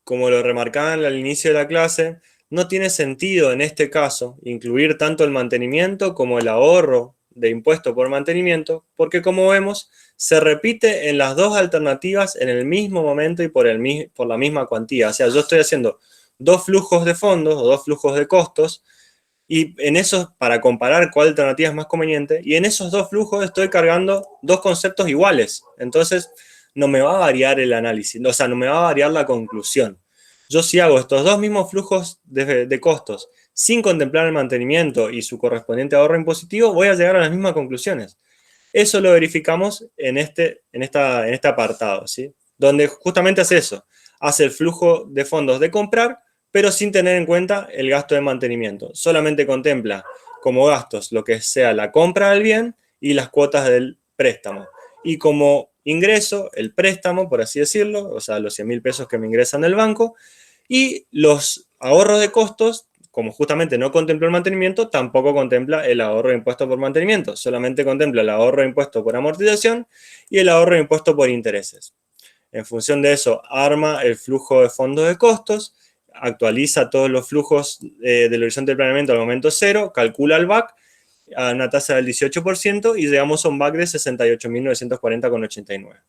como lo remarcaban al inicio de la clase, no tiene sentido en este caso incluir tanto el mantenimiento como el ahorro de impuesto por mantenimiento, porque como vemos, se repite en las dos alternativas en el mismo momento y por la misma cuantía. O sea, yo estoy haciendo dos flujos de fondos o dos flujos de costos, y en esos, para comparar cuál alternativa es más conveniente, y en esos dos flujos estoy cargando dos conceptos iguales. Entonces, no me va a variar el análisis, o sea, no me va a variar la conclusión. Yo si hago estos dos mismos flujos de costos sin contemplar el mantenimiento y su correspondiente ahorro impositivo, voy a llegar a las mismas conclusiones. Eso lo verificamos en este apartado, ¿sí? Donde justamente hace eso, hace el flujo de fondos de comprar, pero sin tener en cuenta el gasto de mantenimiento. Solamente contempla como gastos lo que sea la compra del bien y las cuotas del préstamo. Y como ingreso, el préstamo, por así decirlo, o sea, los 100.000 pesos que me ingresan del banco, y los ahorros de costos, como justamente no contempla el mantenimiento, tampoco contempla el ahorro de impuesto por mantenimiento, solamente contempla el ahorro de impuesto por amortización y el ahorro de impuesto por intereses. En función de eso, arma el flujo de fondos de costos, actualiza todos los flujos del horizonte de planeamiento al momento cero, calcula el BAC a una tasa del 18% y llegamos a un BAC de 68.940,89.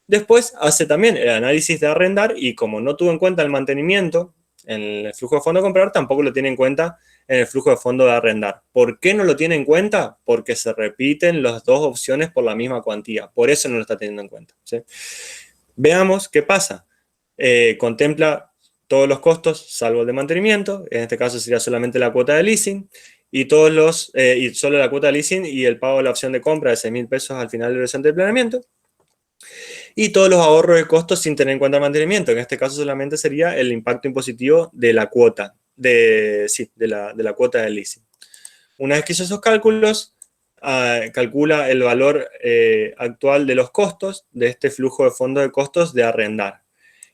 Después hace también el análisis de arrendar y como no tuvo en cuenta el mantenimiento en el flujo de fondo de comprar, tampoco lo tiene en cuenta en el flujo de fondo de arrendar. ¿Por qué no lo tiene en cuenta? Porque se repiten las dos opciones por la misma cuantía. Por eso no lo está teniendo en cuenta, ¿sí? Veamos qué pasa. Contempla todos los costos, salvo el de mantenimiento. En este caso sería solamente la cuota de leasing. Y solo la cuota de leasing y el pago de la opción de compra de 6.000 pesos al final del horizonte de planeamiento. Y todos los ahorros de costos sin tener en cuenta el mantenimiento. En este caso solamente sería el impacto impositivo de la cuota, de la cuota del leasing. Una vez que hizo esos cálculos, calcula el valor actual de los costos de este flujo de fondo de costos de arrendar.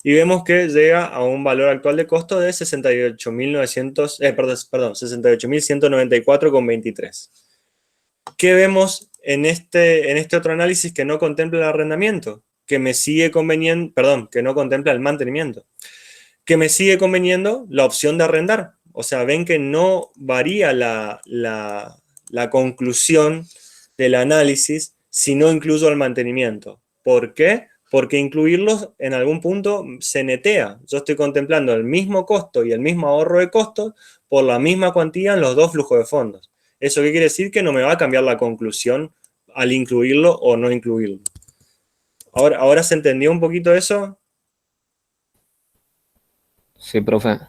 Y vemos que llega a un valor actual de costo de 68.194,23. ¿Qué vemos en este otro análisis que no contempla el arrendamiento? Que me sigue conveniendo, que no contempla el mantenimiento. Que me sigue conveniendo la opción de arrendar. O sea, ven que no varía la conclusión del análisis si no incluyo el mantenimiento. ¿Por qué? Porque incluirlos en algún punto se netea. Yo estoy contemplando el mismo costo y el mismo ahorro de costos por la misma cuantía en los dos flujos de fondos. ¿Eso qué quiere decir? Que no me va a cambiar la conclusión al incluirlo o no incluirlo. ¿Ahora se entendió un poquito eso? Sí, profe.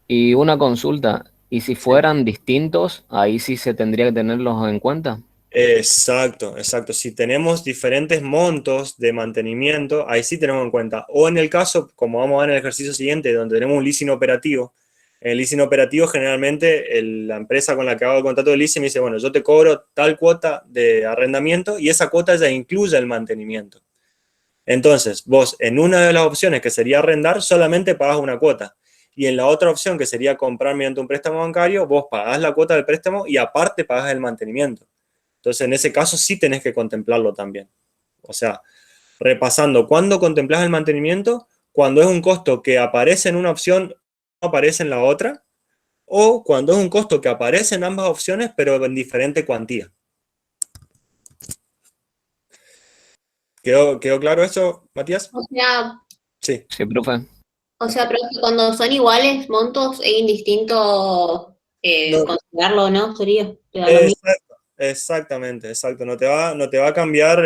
Y una consulta, ¿y si fueran distintos, ahí sí se tendría que tenerlos en cuenta? Exacto. Si tenemos diferentes montos de mantenimiento, ahí sí tenemos en cuenta. O en el caso, como vamos a ver en el ejercicio siguiente, donde tenemos un leasing operativo. En el leasing operativo, generalmente, la empresa con la que hago el contrato de leasing me dice, bueno, yo te cobro tal cuota de arrendamiento y esa cuota ya incluye el mantenimiento. Entonces, vos en una de las opciones que sería arrendar, solamente pagás una cuota. Y en la otra opción, que sería comprar mediante un préstamo bancario, vos pagás la cuota del préstamo y aparte pagás el mantenimiento. Entonces, en ese caso sí tenés que contemplarlo también. O sea, repasando, ¿cuándo contemplás el mantenimiento? Cuando es un costo que aparece en una opción, no aparece en la otra, o cuando es un costo que aparece en ambas opciones, pero en diferente cuantía. ¿Quedó claro eso, Matías? Sí. Sí, profe. Profe, cuando son iguales montos, es indistinto No. considerarlo o no, sería. ¿Te da lo mismo? Exactamente. No te va a cambiar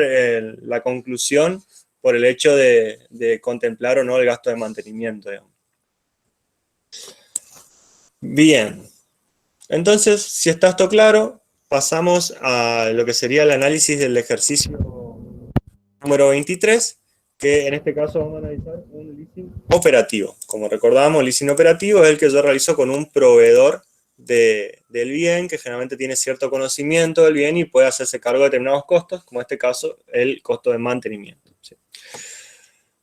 la conclusión por el hecho de contemplar o no el gasto de mantenimiento, digamos. Bien. Entonces, si está esto claro, pasamos a lo que sería el análisis del ejercicio número 23, que en este caso vamos a analizar un leasing operativo. Como recordamos, el leasing operativo es el que yo realizo con un proveedor del bien, que generalmente tiene cierto conocimiento del bien y puede hacerse cargo de determinados costos, como en este caso el costo de mantenimiento. ¿Sí?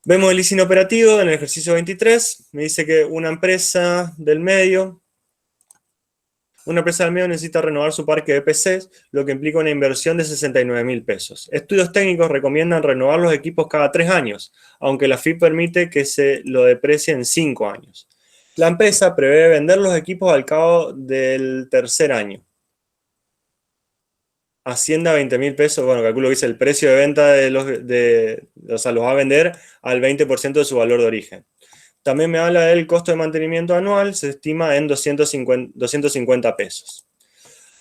Vemos el leasing operativo en el ejercicio 23, me dice que una empresa del medio necesita renovar su parque de PCs, lo que implica una inversión de 69.000 pesos. Estudios técnicos recomiendan renovar los equipos cada 3 años, aunque la FIP permite que se lo deprecie en 5 años. La empresa prevé vender los equipos al cabo del tercer año. Asciende a 20.000 pesos, bueno, calculo que es el precio de venta o sea, los va a vender al 20% de su valor de origen. También me habla del costo de mantenimiento anual, se estima en 250 pesos.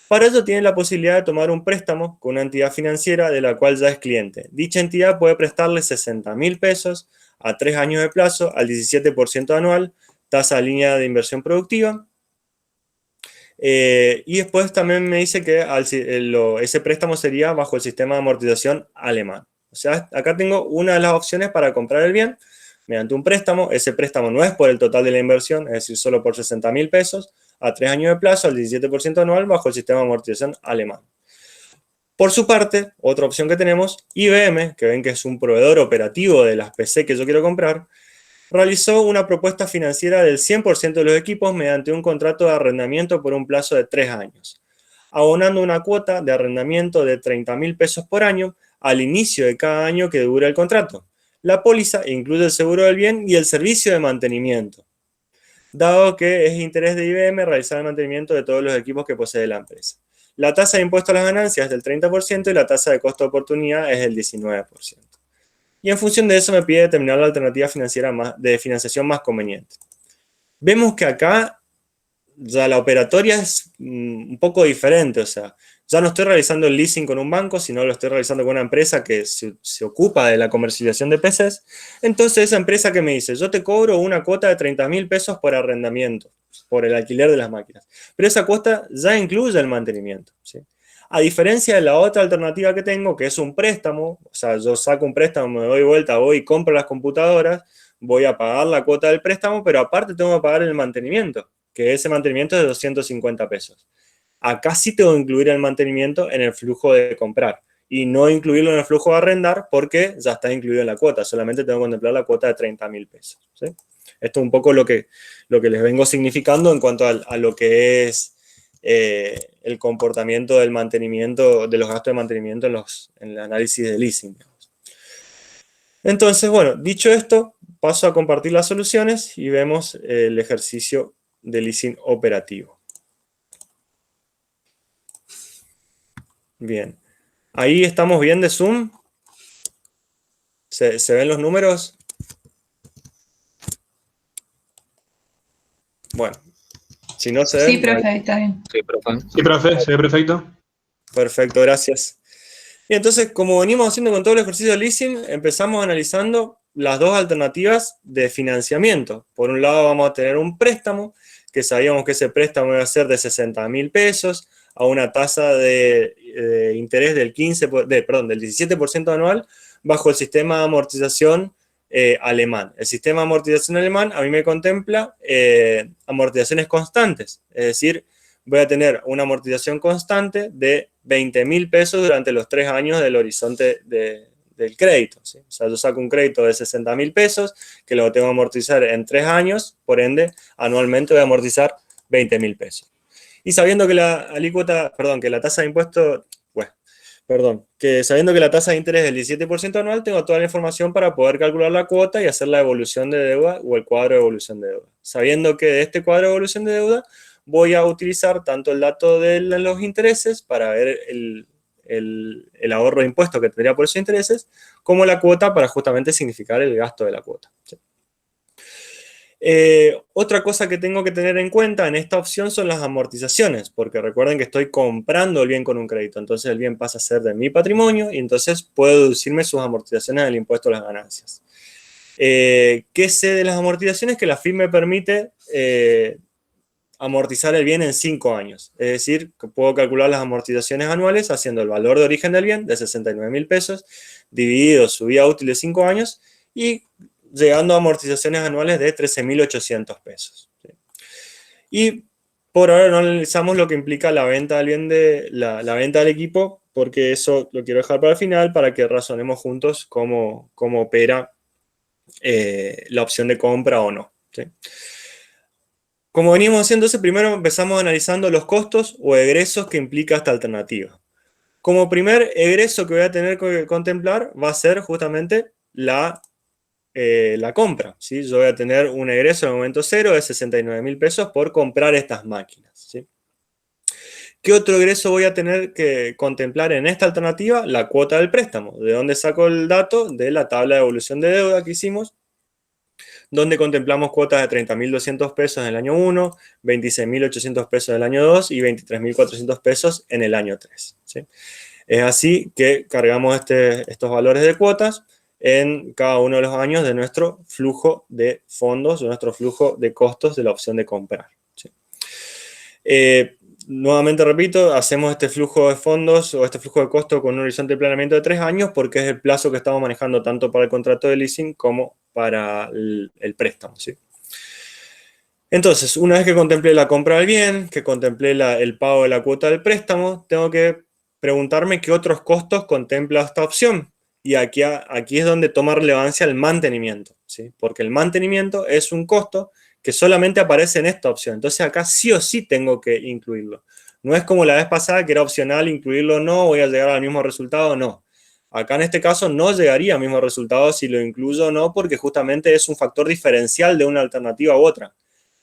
Para ello tiene la posibilidad de tomar un préstamo con una entidad financiera de la cual ya es cliente. Dicha entidad puede prestarle 60.000 pesos a 3 años de plazo al 17% anual, tasa línea de inversión productiva. Y después también me dice que ese préstamo sería bajo el sistema de amortización alemán. O sea, acá tengo una de las opciones para comprar el bien. mediante un préstamo. Ese préstamo no es por el total de la inversión, es decir, solo por 60.000 pesos, a 3 años de plazo, al 17% anual, bajo el sistema de amortización alemán. Por su parte, otra opción que tenemos, IBM, que ven que es un proveedor operativo de las PC que yo quiero comprar, realizó una propuesta financiera del 100% de los equipos mediante un contrato de arrendamiento por un plazo de 3 años, abonando una cuota de arrendamiento de 30.000 pesos por año al inicio de cada año que dura el contrato. La póliza incluye el seguro del bien y el servicio de mantenimiento, dado que es interés de IBM realizar el mantenimiento de todos los equipos que posee la empresa. La tasa de impuesto a las ganancias es del 30% y la tasa de costo de oportunidad es del 19%. Y en función de eso me pide determinar la alternativa financiera de financiación más conveniente. Vemos que acá ya la operatoria es un poco diferente, o sea, ya no estoy realizando el leasing con un banco, sino lo estoy realizando con una empresa que se ocupa de la comercialización de PCs. Entonces esa empresa que me dice, yo te cobro una cuota de 30.000 pesos por arrendamiento, por el alquiler de las máquinas. Pero esa cuota ya incluye el mantenimiento, ¿sí? A diferencia de la otra alternativa que tengo, que es un préstamo, o sea, yo saco un préstamo, me doy vuelta, voy y compro las computadoras, voy a pagar la cuota del préstamo, pero aparte tengo que pagar el mantenimiento, que ese mantenimiento es de 250 pesos. Acá sí tengo que incluir el mantenimiento en el flujo de comprar y no incluirlo en el flujo de arrendar porque ya está incluido en la cuota, solamente tengo que contemplar la cuota de 30.000 pesos, ¿sí? Esto es un poco lo que les vengo significando en cuanto a lo que es el comportamiento del mantenimiento, de los gastos de mantenimiento en el análisis de leasing, digamos. Entonces, bueno, dicho esto, paso a compartir las soluciones y vemos el ejercicio de leasing operativo. Bien. Ahí estamos bien de Zoom. ¿Se ven los números? Bueno. Si no se ven... Sí, profe, está bien. Sí, profe. Sí, profe, se ve perfecto. Perfecto, gracias. Y entonces, como venimos haciendo con todo el ejercicio de leasing, empezamos analizando las dos alternativas de financiamiento. Por un lado vamos a tener un préstamo, que sabíamos que ese préstamo iba a ser de 60.000 pesos, a una tasa de interés del 17% anual, bajo el sistema de amortización alemán. El sistema de amortización alemán a mí me contempla amortizaciones constantes, es decir, voy a tener una amortización constante de 20.000 pesos durante los 3 años del horizonte del crédito, ¿sí? O sea, yo saco un crédito de 60.000 pesos que lo tengo que amortizar en 3 años, por ende, anualmente voy a amortizar 20.000 pesos. Y sabiendo que que la tasa de impuesto, sabiendo que la tasa de interés es del 17% anual, tengo toda la información para poder calcular la cuota y hacer la evolución de deuda o el cuadro de evolución de deuda. Sabiendo que de este cuadro de evolución de deuda voy a utilizar tanto el dato de los intereses para ver el ahorro de impuestos que tendría por esos intereses, como la cuota para justamente significar el gasto de la cuota, ¿sí? Otra cosa que tengo que tener en cuenta en esta opción son las amortizaciones, porque recuerden que estoy comprando el bien con un crédito, entonces el bien pasa a ser de mi patrimonio y entonces puedo deducirme sus amortizaciones del impuesto a las ganancias. ¿Qué sé de las amortizaciones? Que la FIP me permite amortizar el bien en 5 años, es decir, que puedo calcular las amortizaciones anuales haciendo el valor de origen del bien de 69.000 pesos dividido su vida útil de 5 años y llegando a amortizaciones anuales de 13.800 pesos, ¿sí? Y por ahora no analizamos lo que implica la venta del bien la venta del equipo, porque eso lo quiero dejar para el final para que razonemos juntos cómo opera la opción de compra o no, ¿sí? Como venimos haciendo, primero empezamos analizando los costos o egresos que implica esta alternativa. Como primer egreso que voy a tener que contemplar va a ser justamente la compra, ¿sí? Yo voy a tener un egreso en el momento cero de 69.000 pesos por comprar estas máquinas, ¿sí? ¿Qué otro egreso voy a tener que contemplar en esta alternativa? La cuota del préstamo. ¿De dónde saco el dato? De la tabla de evolución de deuda que hicimos, donde contemplamos cuotas de 30.200 pesos en el año 1, 26.800 pesos en el año 2 y 23.400 pesos en el año 3, ¿sí? Es así que cargamos estos valores de cuotas en cada uno de los años de nuestro flujo de fondos, de nuestro flujo de costos de la opción de comprar, ¿sí? Nuevamente repito, hacemos este flujo de fondos o este flujo de costo con un horizonte de planeamiento de 3 años porque es el plazo que estamos manejando tanto para el contrato de leasing como para el préstamo, ¿sí? Entonces, una vez que contemplé la compra del bien, que contemplé el pago de la cuota del préstamo, tengo que preguntarme qué otros costos contempla esta opción. Y aquí es donde toma relevancia el mantenimiento, ¿sí? Porque el mantenimiento es un costo que solamente aparece en esta opción. Entonces acá sí o sí tengo que incluirlo. No es como la vez pasada que era opcional incluirlo o no, voy a llegar al mismo resultado, no. Acá en este caso no llegaría al mismo resultado si lo incluyo o no, porque justamente es un factor diferencial de una alternativa u otra.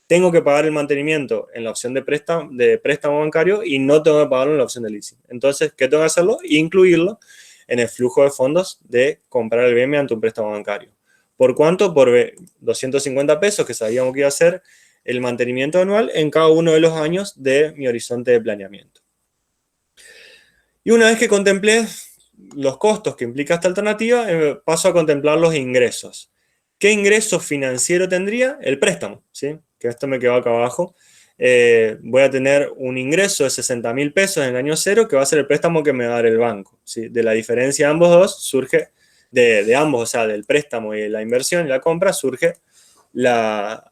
Tengo que pagar el mantenimiento en la opción de préstamo bancario y no tengo que pagarlo en la opción de leasing. Entonces, ¿qué tengo que hacerlo? Incluirlo en el flujo de fondos de comprar el bien mediante un préstamo bancario. ¿Por cuánto? Por 250 pesos, que sabíamos que iba a ser el mantenimiento anual en cada uno de los años de mi horizonte de planeamiento. Y una vez que contemplé los costos que implica esta alternativa, paso a contemplar los ingresos. ¿Qué ingreso financiero tendría? El préstamo, ¿sí? Que esto me quedó acá abajo. Voy a tener un ingreso de 60.000 pesos en el año 0, que va a ser el préstamo que me va a dar el banco, ¿sí? De la diferencia de ambos dos surge, de ambos, o sea, del préstamo y de la inversión y la compra, surge la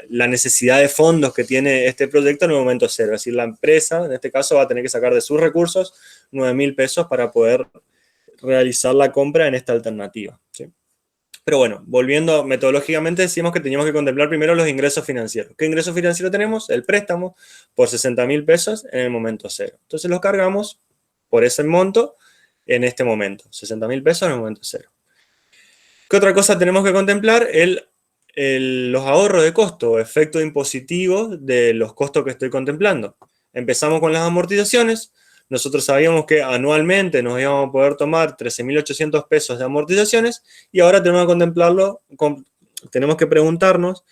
necesidad de fondos que tiene este proyecto en el momento 0. Es decir, la empresa, en este caso, va a tener que sacar de sus recursos 9.000 pesos para poder realizar la compra en esta alternativa, ¿sí? Pero bueno, volviendo metodológicamente, decimos que teníamos que contemplar primero los ingresos financieros. ¿Qué ingreso financiero tenemos? El préstamo por 60.000 pesos en el momento 0. Entonces los cargamos por ese monto en este momento, 60.000 pesos en el momento 0. ¿Qué otra cosa tenemos que contemplar? Los ahorros de costo o efecto impositivo de los costos que estoy contemplando. Empezamos con las amortizaciones. Nosotros sabíamos que anualmente nos íbamos a poder tomar 13.800 pesos de amortizaciones y ahora tenemos que contemplarlo, tenemos que preguntarnos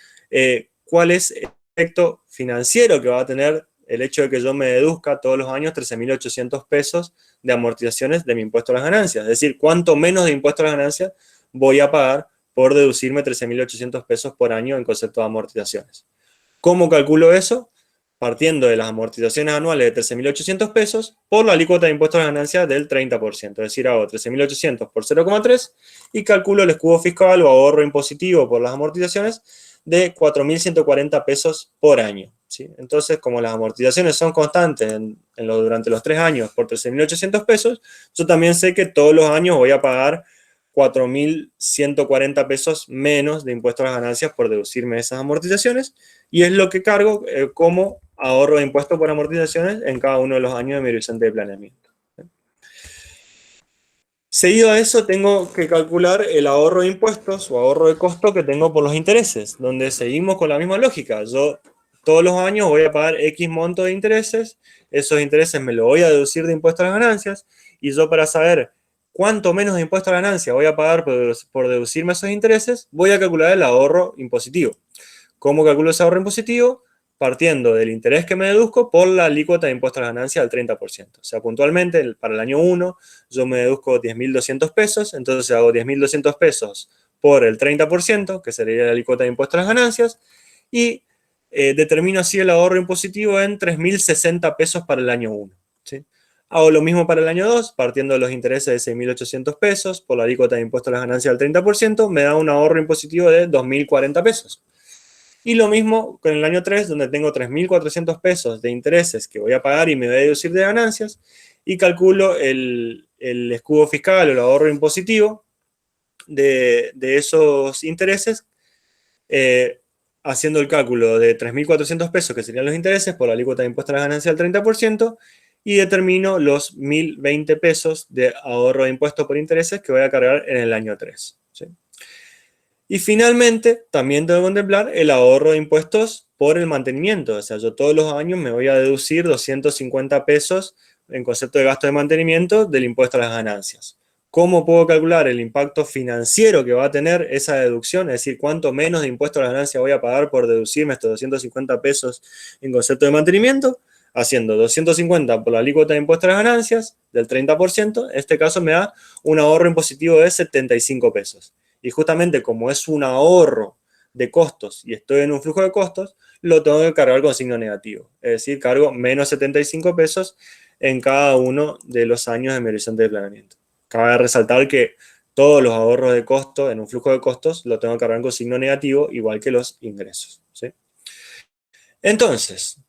cuál es el efecto financiero que va a tener el hecho de que yo me deduzca todos los años 13.800 pesos de amortizaciones de mi impuesto a las ganancias. Es decir, cuánto menos de impuesto a las ganancias voy a pagar por deducirme 13.800 pesos por año en concepto de amortizaciones. ¿Cómo calculo eso? Partiendo de las amortizaciones anuales de 13.800 pesos por la alícuota de impuestos a las ganancias del 30%. Es decir, hago 13.800 por 0,3 y calculo el escudo fiscal o ahorro impositivo por las amortizaciones de 4.140 pesos por año, ¿sí? Entonces, como las amortizaciones son constantes durante los 3 años por 13.800 pesos, yo también sé que todos los años voy a pagar 4.140 pesos menos de impuestos a las ganancias por deducirme esas amortizaciones y es lo que cargo como ahorro de impuestos por amortizaciones en cada uno de los años de mi horizonte de planeamiento. Seguido a eso tengo que calcular el ahorro de impuestos o ahorro de costo que tengo por los intereses, donde seguimos con la misma lógica. Yo todos los años voy a pagar X monto de intereses, esos intereses me los voy a deducir de impuestos a las ganancias y yo para saber cuánto menos de impuesto a la ganancia voy a pagar por deducirme esos intereses, voy a calcular el ahorro impositivo. ¿Cómo calculo ese ahorro impositivo? Partiendo del interés que me deduzco por la alícuota de impuesto a la ganancia del 30%. O sea, puntualmente, para el año 1, yo me deduzco 10.200 pesos, entonces hago 10.200 pesos por el 30%, que sería la alícuota de impuesto a las ganancias, y determino así el ahorro impositivo en 3.060 pesos para el año 1, ¿sí? Hago lo mismo para el año 2, partiendo de los intereses de 6.800 pesos, por la alícuota de impuesto a las ganancias del 30%, me da un ahorro impositivo de 2.040 pesos. Y lo mismo con el año 3, donde tengo 3.400 pesos de intereses que voy a pagar y me voy a deducir de ganancias, y calculo el escudo fiscal o el ahorro impositivo de esos intereses, haciendo el cálculo de 3.400 pesos, que serían los intereses, por la alícuota de impuesto a las ganancias del 30%, y determino los 1.020 pesos de ahorro de impuestos por intereses que voy a cargar en el año 3, ¿sí? Y finalmente, también tengo que contemplar el ahorro de impuestos por el mantenimiento. O sea, yo todos los años me voy a deducir 250 pesos en concepto de gasto de mantenimiento del impuesto a las ganancias. ¿Cómo puedo calcular el impacto financiero que va a tener esa deducción? Es decir, cuánto menos de impuesto a las ganancias voy a pagar por deducirme estos 250 pesos en concepto de mantenimiento. Haciendo 250 por la alícuota de impuesto a las ganancias del 30%, en este caso me da un ahorro impositivo de 75 pesos. Y justamente como es un ahorro de costos y estoy en un flujo de costos, lo tengo que cargar con signo negativo. Es decir, cargo menos 75 pesos en cada uno de los años de mi horizonte de planeamiento. Cabe resaltar que todos los ahorros de costo en un flujo de costos lo tengo que cargar con signo negativo, igual que los ingresos, ¿sí? Entonces,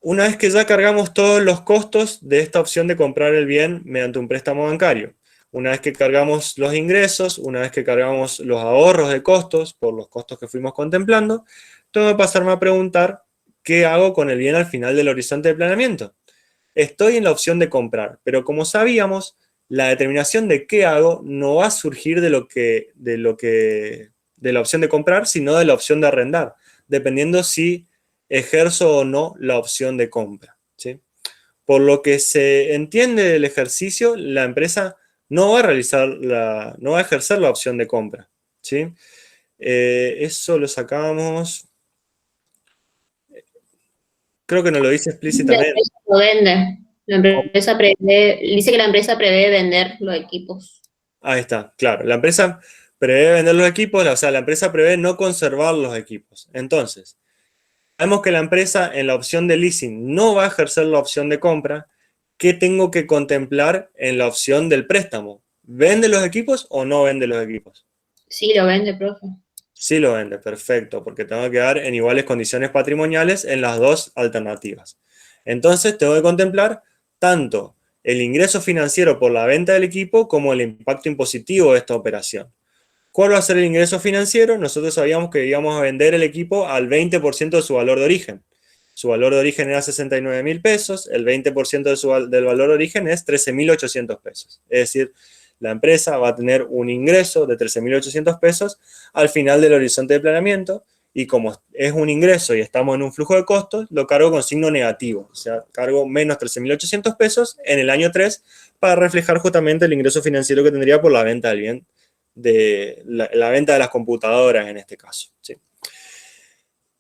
una vez que ya cargamos todos los costos de esta opción de comprar el bien mediante un préstamo bancario, una vez que cargamos los ingresos, una vez que cargamos los ahorros de costos por los costos que fuimos contemplando, tengo que pasarme a preguntar qué hago con el bien al final del horizonte de planeamiento. Estoy en la opción de comprar, pero como sabíamos, la determinación de qué hago no va a surgir de la opción de comprar, sino de la opción de arrendar, dependiendo si ejerzo o no la opción de compra, ¿sí? Por lo que se entiende del ejercicio, la empresa no va a ejercer la opción de compra, ¿sí? Eso lo sacamos. Creo que no lo dice La explícitamente. empresa lo vende. La empresa dice que la empresa prevé vender los equipos. Ahí está, claro. La empresa prevé vender los equipos, o sea, la empresa prevé no conservar los equipos. Entonces, sabemos que la empresa en la opción de leasing no va a ejercer la opción de compra. ¿Qué tengo que contemplar en la opción del préstamo? ¿Vende los equipos o no vende los equipos? Sí, lo vende, profe. Sí lo vende, perfecto, porque tengo que quedar en iguales condiciones patrimoniales en las dos alternativas. Entonces tengo que contemplar tanto el ingreso financiero por la venta del equipo como el impacto impositivo de esta operación. ¿Cuál va a ser el ingreso financiero? Nosotros sabíamos que íbamos a vender el equipo al 20% de su valor de origen. Su valor de origen era 69.000 pesos, el 20% del valor de origen es 13.800 pesos. Es decir, la empresa va a tener un ingreso de 13.800 pesos al final del horizonte de planeamiento, y como es un ingreso y estamos en un flujo de costos, lo cargo con signo negativo, o sea, cargo menos 13.800 pesos en el año 3 para reflejar justamente el ingreso financiero que tendría por la venta del bien, de la venta de las computadoras en este caso, ¿sí?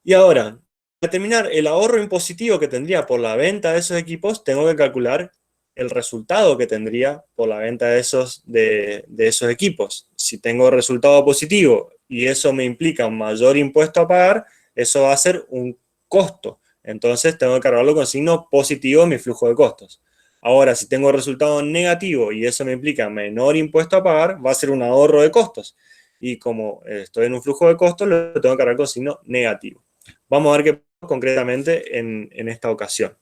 Y ahora, para determinar el ahorro impositivo que tendría por la venta de esos equipos, tengo que calcular el resultado que tendría por la venta de esos equipos. Si tengo resultado positivo y eso me implica un mayor impuesto a pagar, eso va a ser un costo. Entonces tengo que cargarlo con signo positivo en mi flujo de costos. Ahora, si tengo resultado negativo y eso me implica menor impuesto a pagar, va a ser un ahorro de costos. Y como estoy en un flujo de costos, lo tengo que cargar con signo negativo. Vamos a ver qué pasa concretamente en esta ocasión.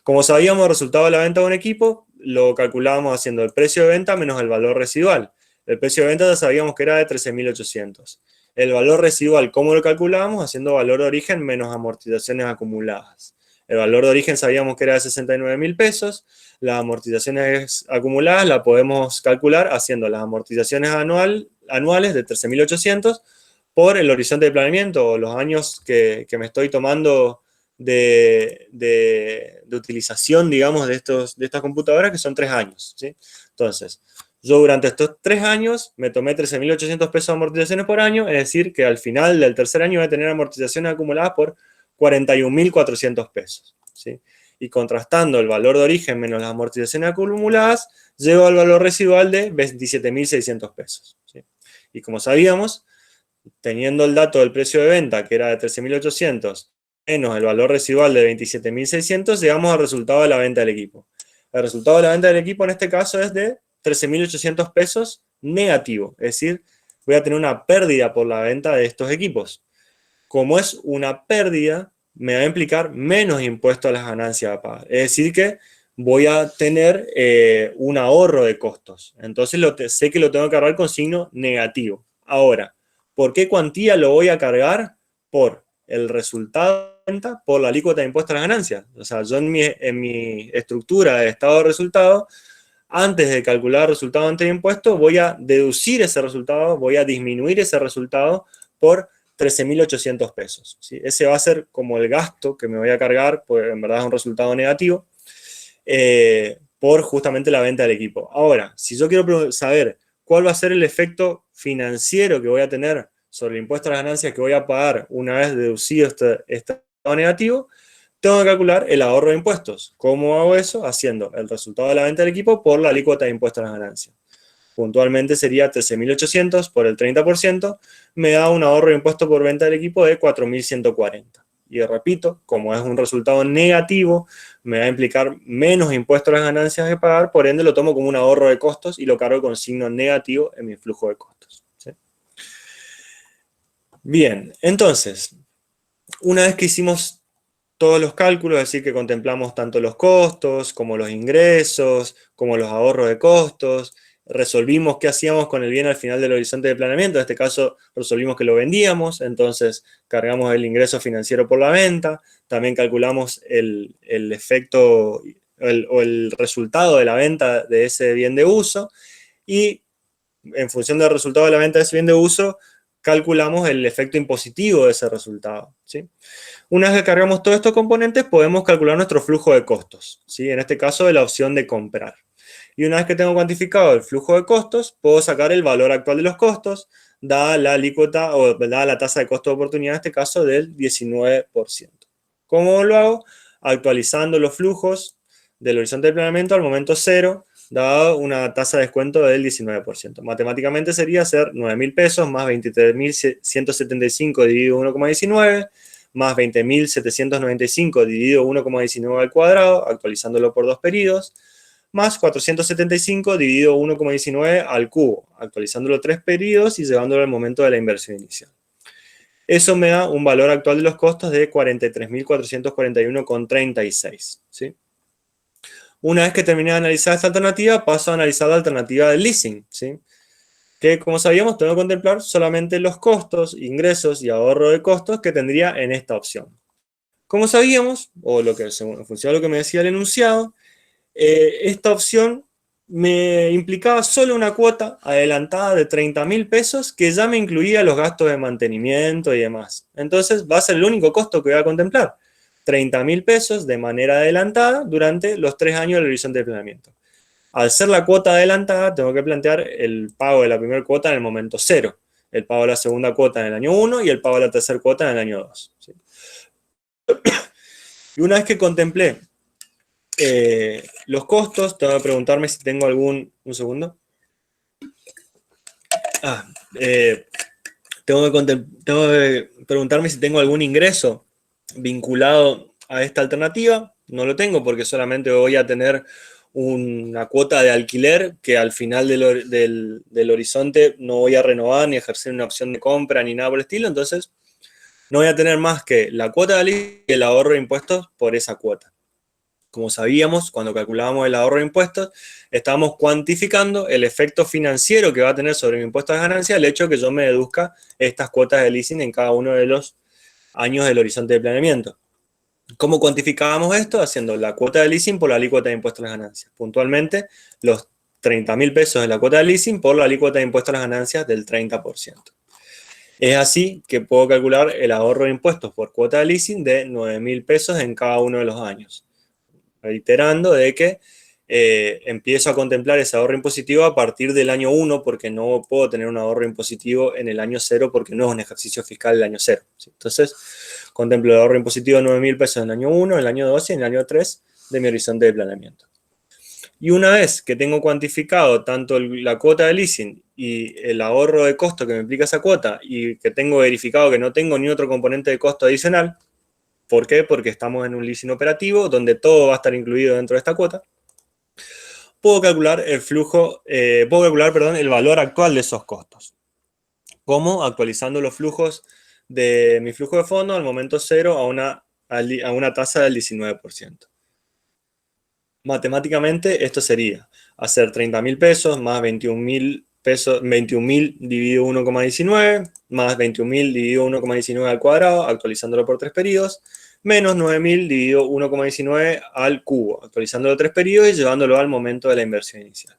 Como sabíamos, el resultado de la venta de un equipo lo calculábamos haciendo el precio de venta menos el valor residual. El precio de venta ya sabíamos que era de 13.800. El valor residual, ¿cómo lo calculábamos? Haciendo valor de origen menos amortizaciones acumuladas. El valor de origen sabíamos que era de 69.000 pesos. Las amortizaciones acumuladas las podemos calcular haciendo las amortizaciones anuales de 13.800 por el horizonte de planeamiento o los años que me estoy tomando de utilización, digamos, de estas computadoras, que son 3 años, ¿sí? Entonces, yo durante estos 3 años me tomé 13.800 pesos de amortizaciones por año, es decir, que al final del tercer año voy a tener amortizaciones acumuladas por 41.400 pesos, ¿sí? Y contrastando el valor de origen menos las amortizaciones acumuladas, llego al valor residual de 27.600 pesos, ¿sí? Y como sabíamos, teniendo el dato del precio de venta, que era de 13.800, menos el valor residual de 27.600, llegamos al resultado de la venta del equipo. El resultado de la venta del equipo en este caso es de 13.800 pesos negativo, es decir, voy a tener una pérdida por la venta de estos equipos. Como es una pérdida, me va a implicar menos impuesto a las ganancias a pagar, es decir que voy a tener un ahorro de costos. Entonces sé que lo tengo que cargar con signo negativo. Ahora, ¿por qué cuantía lo voy a cargar? Por el resultado de venta, por la alícuota de impuesto a las ganancias. O sea, yo en mi estructura de estado de resultado, antes de calcular el resultado ante el impuesto, voy a deducir ese resultado, voy a disminuir ese resultado por 13.800 pesos, ¿sí? Ese va a ser como el gasto que me voy a cargar, pues en verdad es un resultado negativo, por justamente la venta del equipo. Ahora, si yo quiero saber cuál va a ser el efecto financiero que voy a tener sobre el impuesto a las ganancias que voy a pagar una vez deducido este estado negativo, tengo que calcular el ahorro de impuestos. ¿Cómo hago eso? Haciendo el resultado de la venta del equipo por la alícuota de impuesto a las ganancias. Puntualmente sería 13.800 por el 30%, me da un ahorro de impuesto por venta del equipo de 4.140. Y repito, como es un resultado negativo, me va a implicar menos impuestos a las ganancias que pagar, por ende lo tomo como un ahorro de costos y lo cargo con signo negativo en mi flujo de costos, ¿sí? Bien, entonces, una vez que hicimos todos los cálculos, es decir, que contemplamos tanto los costos, como los ingresos, como los ahorros de costos, resolvimos qué hacíamos con el bien al final del horizonte de planeamiento. En este caso, resolvimos que lo vendíamos, entonces cargamos el ingreso financiero por la venta, también calculamos el efecto o el resultado de la venta de ese bien de uso, y en función del resultado de la venta de ese bien de uso, calculamos el efecto impositivo de ese resultado, ¿sí? Una vez que cargamos todos estos componentes, podemos calcular nuestro flujo de costos, ¿sí? En este caso, de la opción de comprar. Y una vez que tengo cuantificado el flujo de costos, puedo sacar el valor actual de los costos, dada la alícuota o dada la tasa de costo de oportunidad, en este caso del 19%. ¿Cómo lo hago? Actualizando los flujos del horizonte de planeamiento al momento cero, dado una tasa de descuento del 19%. Matemáticamente sería hacer 9.000 pesos más 23.175 dividido 1,19, más 20.795 dividido 1,19 al cuadrado, actualizándolo por 2 periodos, más 475 dividido 1,19 al cubo, actualizándolo 3 periodos y llevándolo al momento de la inversión inicial. Eso me da un valor actual de los costos de 43.441,36, ¿sí? Una vez que terminé de analizar esta alternativa, paso a analizar la alternativa del leasing, ¿sí? Que, como sabíamos, tengo que contemplar solamente los costos, ingresos y ahorro de costos que tendría en esta opción. Como sabíamos, o en función de lo que me decía el enunciado, esta opción me implicaba solo una cuota adelantada de 30.000 pesos que ya me incluía los gastos de mantenimiento y demás. Entonces va a ser el único costo que voy a contemplar. 30.000 pesos de manera adelantada durante los 3 años del horizonte de planeamiento. Al ser la cuota adelantada, tengo que plantear el pago de la primera cuota en el momento cero, el pago de la segunda cuota en el año 1 y el pago de la tercera cuota en el año 2. ¿Sí? Y una vez que contemplé los costos, tengo que preguntarme si tengo algún... Un segundo. Tengo que preguntarme si tengo algún ingreso vinculado a esta alternativa. No lo tengo porque solamente voy a tener una cuota de alquiler que al final del horizonte no voy a renovar ni ejercer una opción de compra ni nada por el estilo. Entonces no voy a tener más que la cuota de alquiler y el ahorro de impuestos por esa cuota. Como sabíamos, cuando calculábamos el ahorro de impuestos, estábamos cuantificando el efecto financiero que va a tener sobre mi impuesto de ganancia el hecho de que yo me deduzca estas cuotas de leasing en cada uno de los años del horizonte de planeamiento. ¿Cómo cuantificábamos esto? Haciendo la cuota de leasing por la alícuota de impuesto a las ganancias. Puntualmente, los 30.000 pesos de la cuota de leasing por la alícuota de impuesto a las ganancias del 30%. Es así que puedo calcular el ahorro de impuestos por cuota de leasing de 9.000 pesos en cada uno de los años. Reiterando de que empiezo a contemplar ese ahorro impositivo a partir del año 1, porque no puedo tener un ahorro impositivo en el año 0 porque no es un ejercicio fiscal el año 0. ¿Sí? Entonces, contemplo el ahorro impositivo de 9.000 pesos en el año 1, en el año 2 y en el año 3 de mi horizonte de planeamiento. Y una vez que tengo cuantificado tanto la cuota de leasing y el ahorro de costo que me implica esa cuota y que tengo verificado que no tengo ni otro componente de costo adicional, ¿por qué? Porque estamos en un leasing operativo donde todo va a estar incluido dentro de esta cuota, puedo calcular el el valor actual de esos costos. ¿Cómo? Actualizando los flujos de mi flujo de fondo al momento cero a una tasa del 19%. Matemáticamente esto sería hacer 30.000 pesos más 21.000 pesos, 21.000 dividido 1,19 más 21.000 dividido 1,19 al cuadrado, actualizándolo por 3 periodos, menos 9.000 dividido 1,19 al cubo, actualizándolo 3 periodos y llevándolo al momento de la inversión inicial.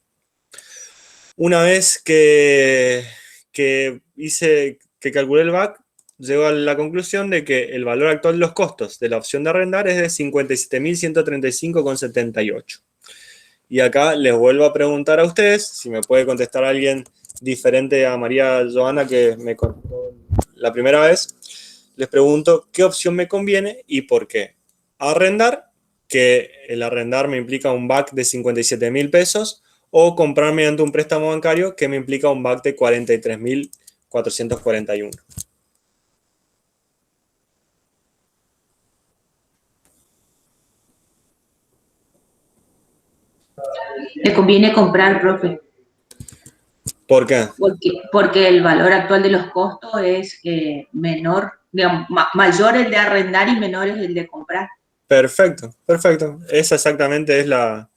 Una vez que calculé el VAC, llego a la conclusión de que el valor actual de los costos de la opción de arrendar es de 57.135,78. Y acá les vuelvo a preguntar a ustedes, si me puede contestar alguien diferente a María Joana que me contestó la primera vez, les pregunto qué opción me conviene y por qué. Arrendar, que el arrendar me implica un VAC de 57.000 pesos, o comprar mediante un préstamo bancario que me implica un VAC de 43.441. Le conviene comprar, profe, ¿Por qué? porque el valor actual de los costos es menor, digamos, mayor el de arrendar y menor es el de comprar. Perfecto, perfecto. Esa exactamente es la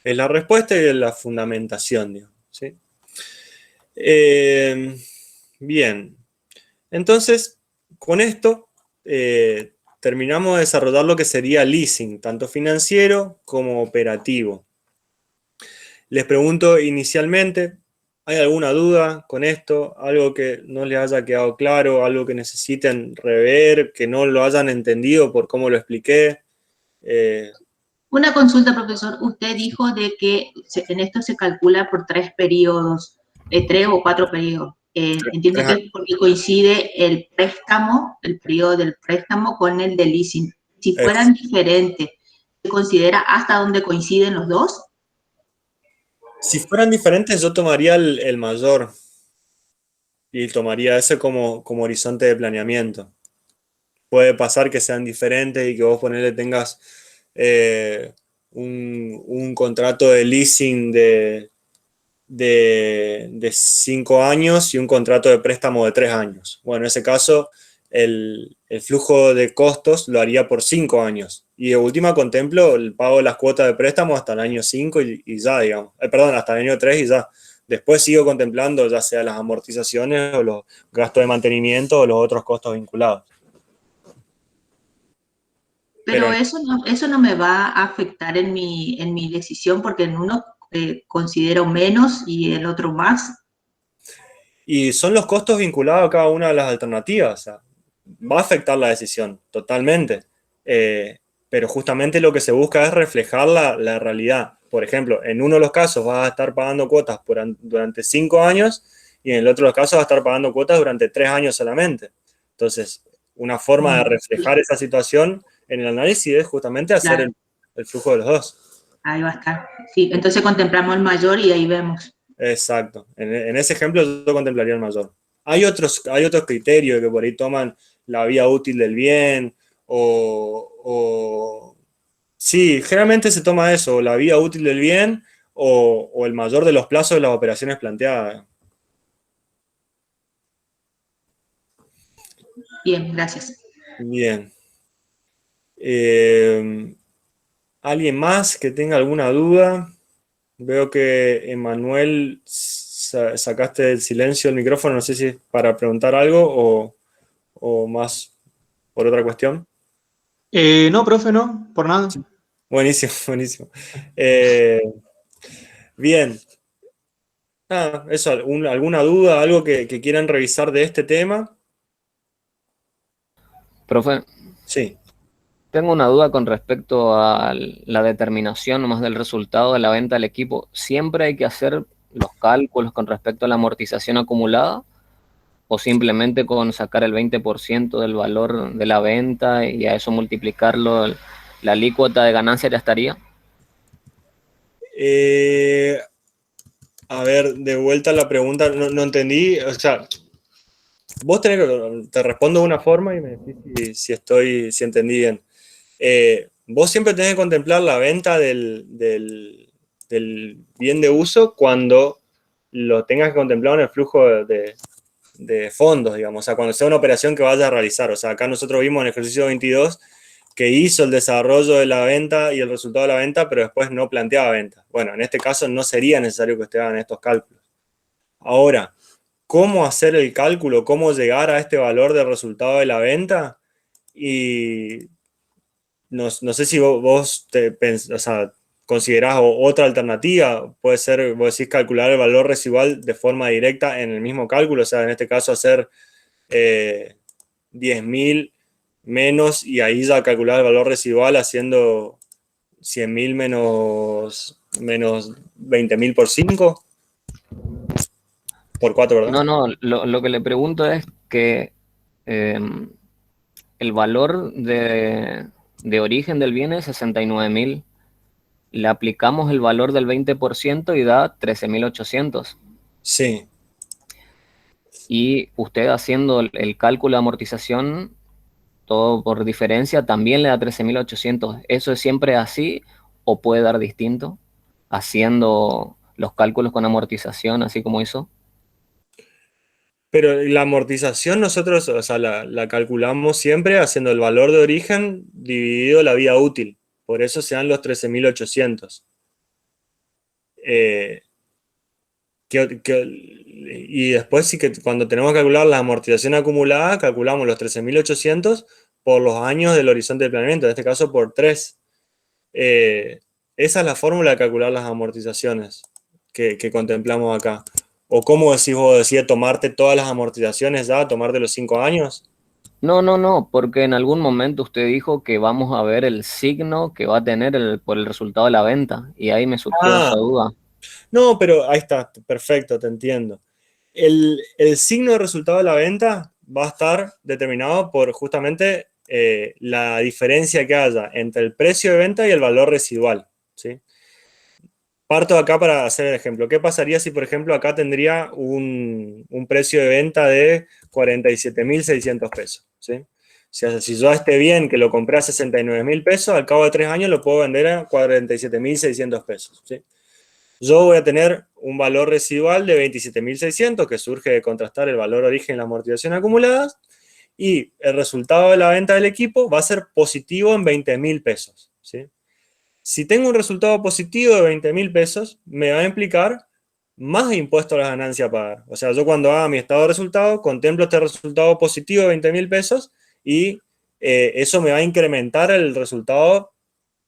respuesta y la fundamentación, digamos, ¿sí? Bien, entonces, con esto terminamos de desarrollar lo que sería leasing, tanto financiero como operativo. Les pregunto inicialmente, ¿hay alguna duda con esto? ¿Algo que no les haya quedado claro? ¿Algo que necesiten rever? ¿Que no lo hayan entendido por cómo lo expliqué? Una consulta, profesor. Usted dijo de que en esto se calcula por 3 periodos, 3 o 4 periodos. Entiendo que es porque coincide el préstamo, el periodo del préstamo con el de leasing. Si fueran diferentes, ¿se considera hasta dónde coinciden los dos? Si fueran diferentes, yo tomaría el mayor y tomaría ese como horizonte de planeamiento. Puede pasar que sean diferentes y que vos ponele tengas un contrato de leasing de 5 años y un contrato de préstamo de 3 años. Bueno, en ese caso, el flujo de costos lo haría por 5 años. Y de última contemplo el pago de las cuotas de préstamo hasta el año 5 y ya, digamos. Perdón, hasta el año 3 y ya. Después sigo contemplando ya sea las amortizaciones o los gastos de mantenimiento o los otros costos vinculados. Pero eso no me va a afectar en mi decisión porque en uno considero menos y el otro más. Y son los costos vinculados a cada una de las alternativas. O sea, va a afectar la decisión totalmente. Pero justamente lo que se busca es reflejar la realidad. Por ejemplo, en uno de los casos vas a estar pagando cuotas durante 5 años y en el otro de los casos vas a estar pagando cuotas durante 3 años solamente. Entonces, una forma de reflejar esa situación en el análisis es justamente hacer Claro. el flujo de los dos. Ahí va a estar. Sí, entonces contemplamos el mayor y ahí vemos. Exacto. En ese ejemplo yo contemplaría el mayor. Hay otros criterios que por ahí toman la vida útil del bien sí, generalmente se toma eso, la vida útil del bien o el mayor de los plazos de las operaciones planteadas. Bien, gracias. Bien. ¿Alguien más que tenga alguna duda? Veo que Emanuel sacaste del silencio el micrófono, no sé si es para preguntar algo o más por otra cuestión. No, profe, no, por nada. Buenísimo, buenísimo. Bien. Eso, ¿alguna duda, algo que quieran revisar de este tema? Profe, Sí. tengo una duda con respecto a la determinación nomás del resultado de la venta del equipo. ¿Siempre hay que hacer los cálculos con respecto a la amortización acumulada? ¿O simplemente con sacar el 20% del valor de la venta y a eso multiplicarlo, la alícuota de ganancia ya estaría? A ver, de vuelta la pregunta, no entendí. O sea, vos te respondo de una forma y me decís si entendí bien. Vos siempre tenés que contemplar la venta del bien de uso cuando lo tengas que contemplar en el flujo de fondos, digamos, o sea, cuando sea una operación que vayas a realizar. O sea, acá nosotros vimos en el ejercicio 22 que hizo el desarrollo de la venta y el resultado de la venta, pero después no planteaba venta. Bueno, en este caso no sería necesario que ustedes hagan estos cálculos. Ahora, ¿cómo hacer el cálculo? ¿Cómo llegar a este valor del resultado de la venta? Y no sé si vos o sea, considerás otra alternativa. Puede ser, vos decís, calcular el valor residual de forma directa en el mismo cálculo. O sea, en este caso hacer 10.000 menos y ahí ya calcular el valor residual haciendo 100.000 menos 20.000 por 5. Por 4, ¿verdad? No, lo que le pregunto es que el valor de origen del bien es 69.000. Le aplicamos el valor del 20% y da 13.800. Sí. Y usted haciendo el cálculo de amortización, todo por diferencia, también le da 13.800. ¿Eso es siempre así o puede dar distinto? haciendo los cálculos con amortización, así como hizo? Pero la amortización nosotros, o sea, la calculamos siempre haciendo el valor de origen dividido la vida útil. Por eso se dan los 13.800. Y después sí que cuando tenemos que calcular la amortización acumulada, calculamos los 13.800 por los años del horizonte de planeamiento, en este caso por 3. Esa es la fórmula de calcular las amortizaciones que contemplamos acá. ¿O cómo decís vos? ¿Decís tomarte todas las amortizaciones ya, tomarte los 5 años? No, porque en algún momento usted dijo que vamos a ver el signo que va a tener por el resultado de la venta, y ahí me surgió esa duda. No, pero ahí está, perfecto, te entiendo. El signo de resultado de la venta va a estar determinado por justamente la diferencia que haya entre el precio de venta y el valor residual, ¿sí? Parto acá para hacer el ejemplo. ¿Qué pasaría si, por ejemplo, acá tendría un precio de venta de 47.600 pesos? ¿Sí? Si yo a este bien que lo compré a 69.000 pesos, al cabo de 3 años lo puedo vender a 47.600 pesos. ¿Sí? Yo voy a tener un valor residual de 27.600 que surge de contrastar el valor origen y la amortización acumuladas, y el resultado de la venta del equipo va a ser positivo en 20.000 pesos. ¿Sí? Si tengo un resultado positivo de 20.000 pesos, me va a implicar más impuesto a las ganancias a pagar. O sea, yo cuando haga mi estado de resultado, contemplo este resultado positivo de 20.000 pesos y eso me va a incrementar el resultado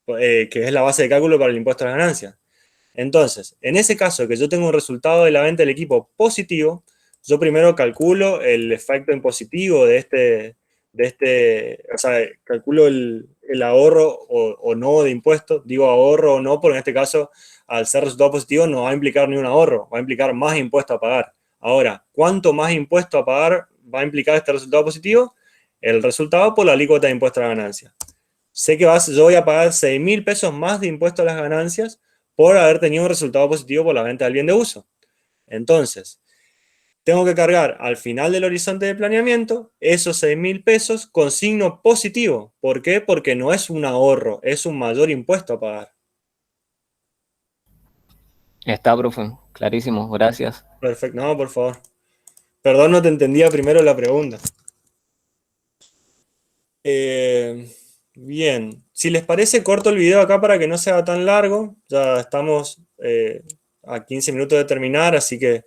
que es la base de cálculo para el impuesto a las ganancias. Entonces, en ese caso que yo tengo un resultado de la venta del equipo positivo, yo primero calculo el efecto impositivo o sea, calculo el ahorro o no de impuestos. Digo ahorro o no, porque en este caso, al ser resultado positivo, no va a implicar ni un ahorro, va a implicar más impuesto a pagar. Ahora, ¿cuánto más impuesto a pagar va a implicar este resultado positivo? El resultado por la alícuota de impuesto a la ganancia. Sé que yo voy a pagar 6.000 pesos más de impuesto a las ganancias por haber tenido un resultado positivo por la venta del bien de uso. Entonces, tengo que cargar al final del horizonte de planeamiento esos 6.000 pesos con signo positivo. ¿Por qué? Porque no es un ahorro, es un mayor impuesto a pagar. Está, profe. Clarísimo. Gracias. Perfecto. No, por favor. Perdón, no te entendía primero la pregunta. Bien. Si les parece, corto el video acá para que no sea tan largo. Ya estamos a 15 minutos de terminar, así que